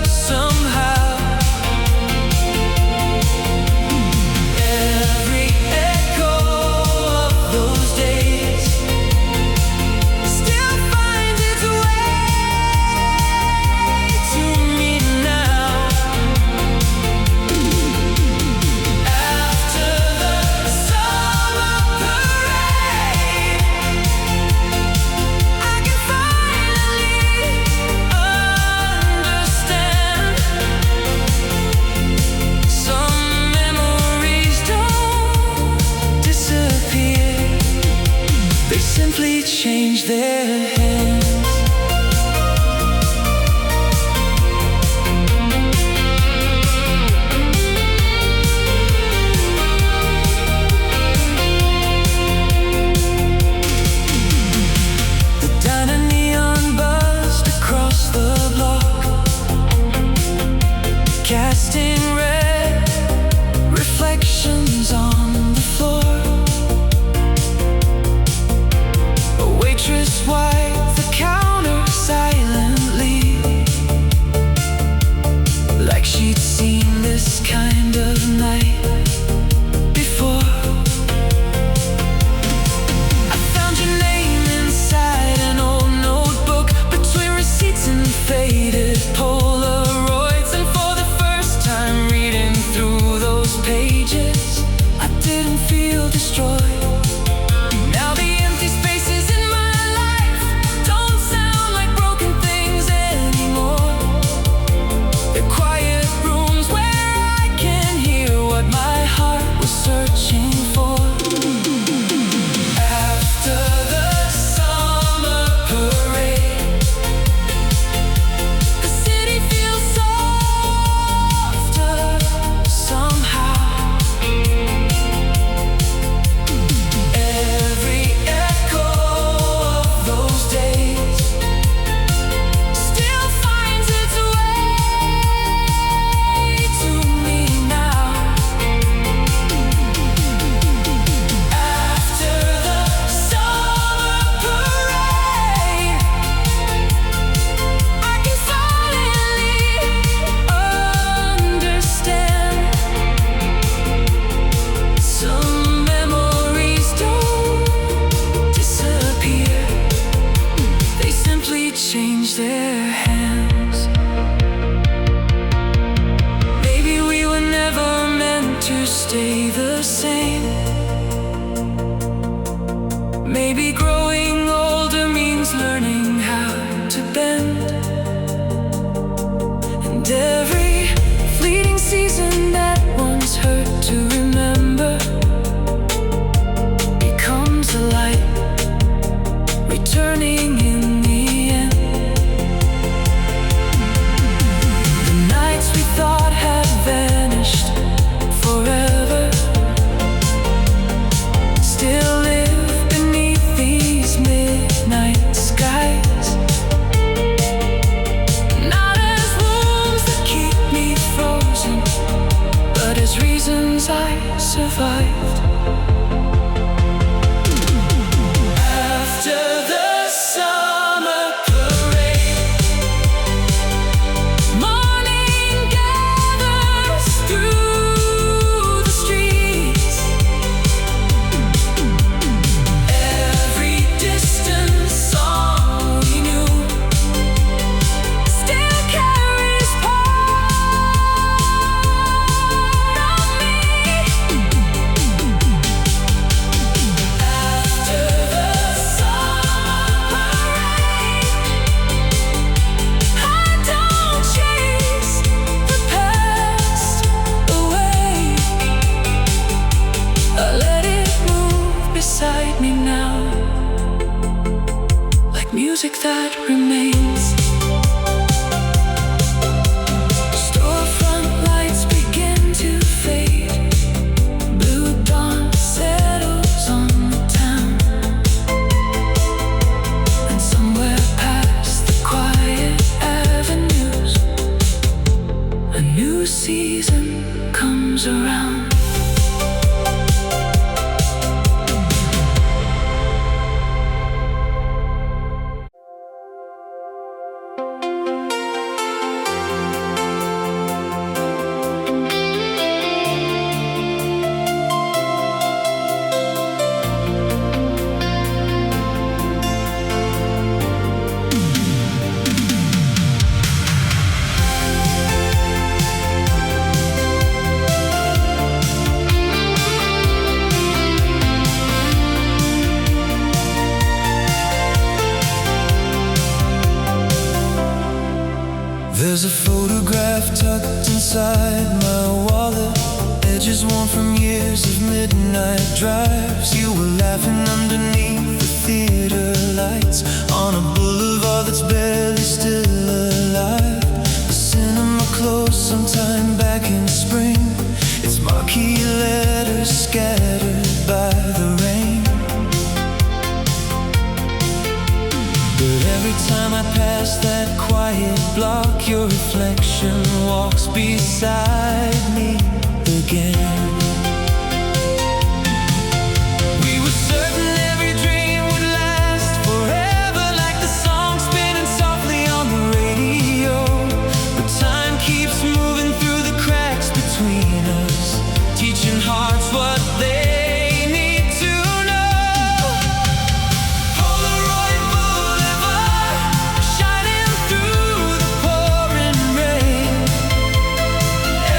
somehow. Every echo of those days still finds its way to me now. After the summer parade, I can finally understand. Some memories don't disappear, they simply change their hands. The diner neon buzzed across the block, casting red reflections on the floor. A waitress wiped the change their hands. Maybe we were never meant to stay the same. Maybe growing older means learning how to bend. And every fleeting season that once hurt to remember becomes a light, returning in the end. The nights we thought had vanished forever still live beneath these midnight skies. Not as wounds that keep me frozen, but as reasons I survived. After the summer parade, morning gathers through the streets. Every distant song we knew still carries part of me. After the summer parade, I don't chase the past away. I let it move beside me now, like music that remains. Storefront lights begin to fade. Blue dawn settles on the town, and somewhere past the quiet avenues, a new season comes around. There's a photograph tucked inside my wallet, edges worn from years of midnight drives. You were laughing underneath the theater lights on a boulevard that's barely still alive. The cinema closed sometime back in spring, its marquee letters scattered by the rain. But every time I pass that quiet block, your reflection walks beside me again. We were certain every dream would last forever, like the song spinning softly on the radio. But time keeps moving through the cracks between us, teaching hearts what they need to know. Polaroid Boulevard, shining through the pouring rain.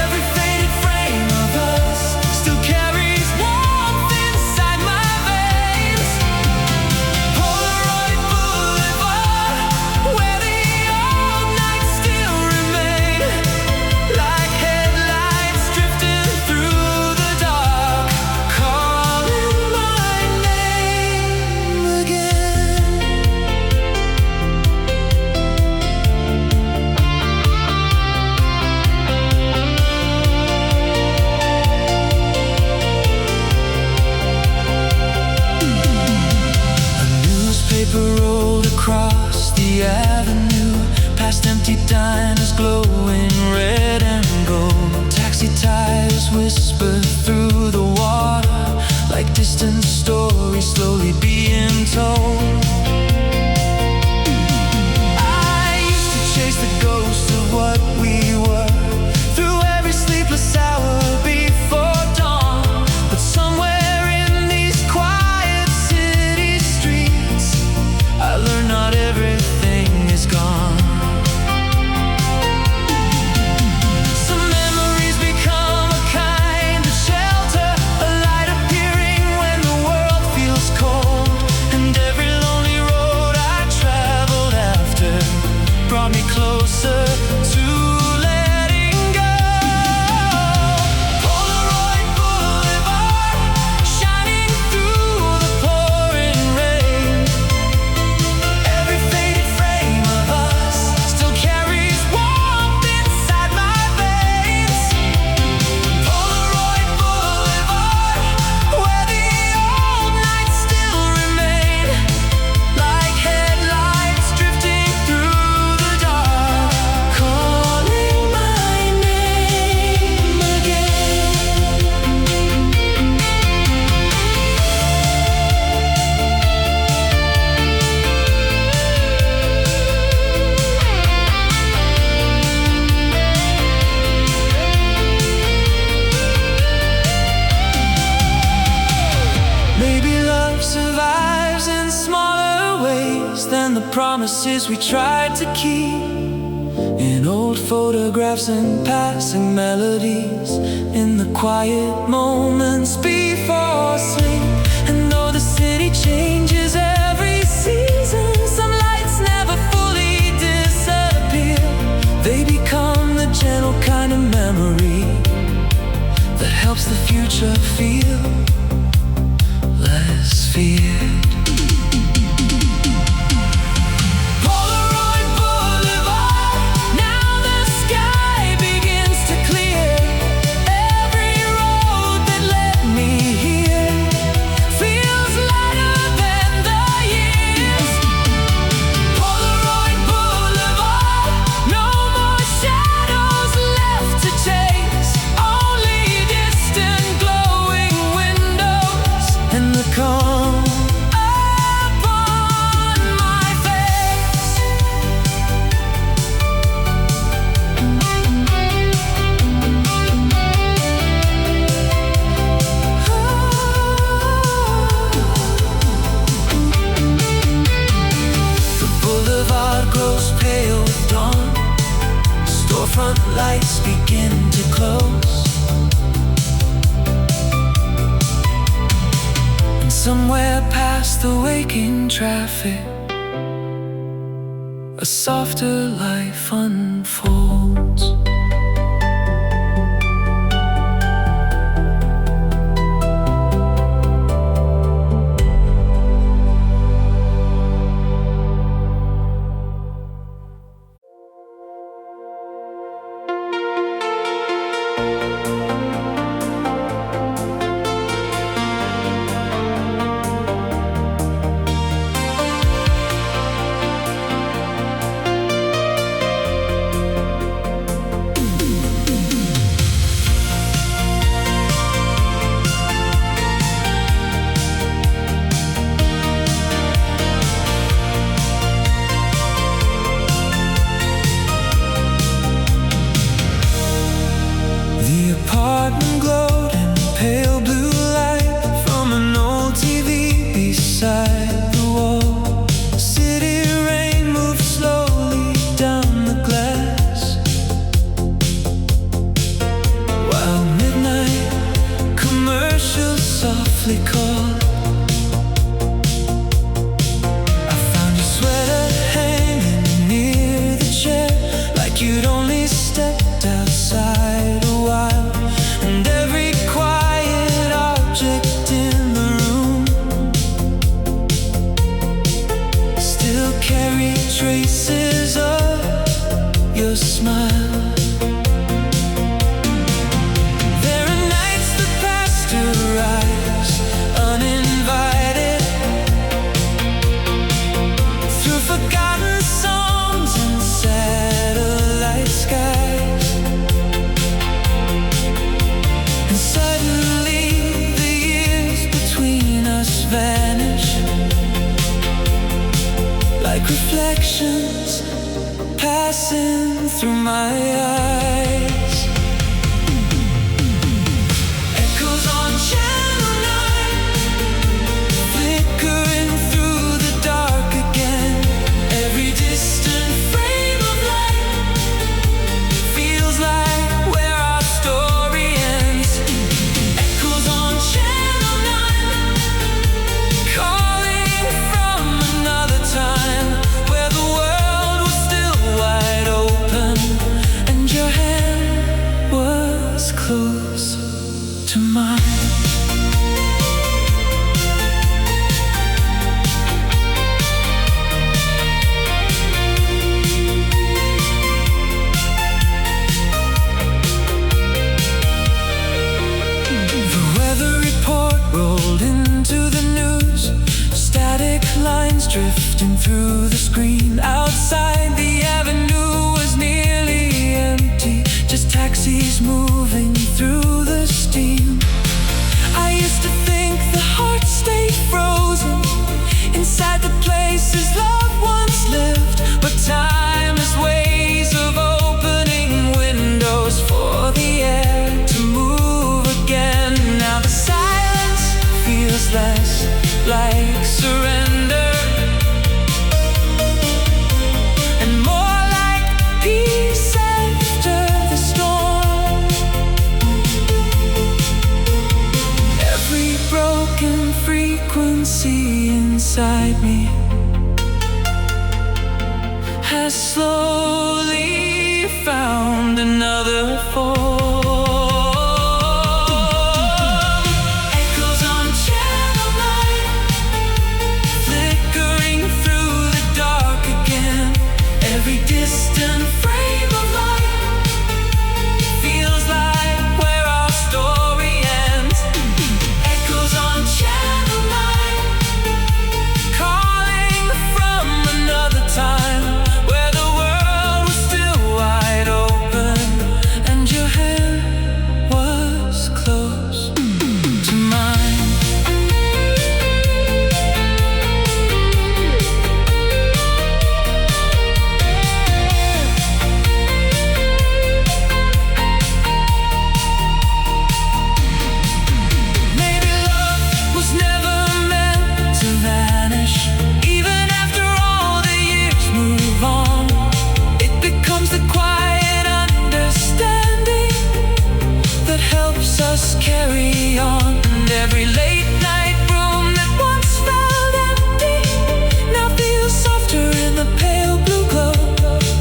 Every faded frame of us still carries warmth inside my veins. Polaroid Boulevard, where the old nights still remain, like headlights drifting through the dark, calling my name again. A newspaper rolled across the avenue, past empty diners glowing red and gold. Taxi tires whisper through the water, like distant stories slowly being told. I used to chase the ghost of what we were through every sleepless hour before dawn. But somewhere in these quiet city streets, I learned not everything is gone. than the promises we tried to keep. In old photographs and passing melodies, in the quiet moments before sleep. And though the city changes every season, some lights never fully disappear. They become the gentle kind of memory that helps the future feel less feared. Front lights begin to close, and somewhere past the waking traffic, a softer life unfolds. Apartment glowed in pale blue light from an old TV beside the wall. City rain moved slowly down the glass, while midnight commercials softly called. I found your sweater hanging near the chair, like you'd only stepped outside a while. And every quiet object in the room still carry traces of your smile. There are nights that pasteurize uninvited through forgotten songs and satellite skies. And suddenly the years between us vanish, like reflections passing through my eyes. Echoes on Channel 9, flickering through the dark again. Every distant frame of light feels like where our story ends. Echoes on Channel 9, calling from another time, where the world was still wide open and your hand was close to mine. The weather report rolled into the news, static lines drifting through the screen. Outside the avenue was nearly empty, just taxis moving through the steam. I used to think the heart stayed frozen inside the places love once lived, but time has ways of opening windows for the air to move again. Now the silence feels less like surrender me has slowly found another form. Echoes on Channel 9, flickering through the dark again. Every distant frame of light feels like where our story ends. Echoes on Channel 9, calling from another time, where the world was still wide open and your hand was close to mine. Maybe love was never meant to vanish. Even after all the years move on, it becomes the quiet understanding that helps us carry on. And every late night room that once felt empty now feels softer in the pale blue glow,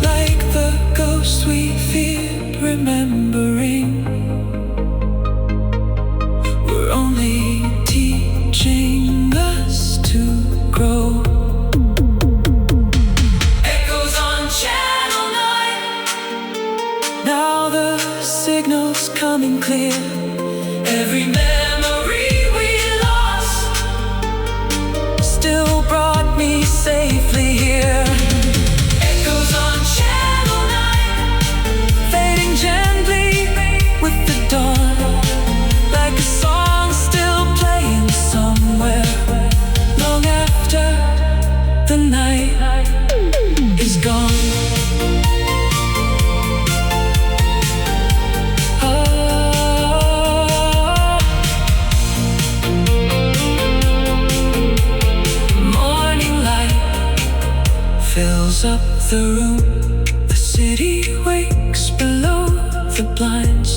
like the ghost we feared remembering. We're only teaching us to grow. Echoes on Channel 9, now the signal's coming clear. Every memory we lost still brought me safely here. Echoes on Channel 9, fading gently with the dawn, like a song still playing somewhere, long after the night is gone. Morning light fills up the room. The city wakes below the blinds.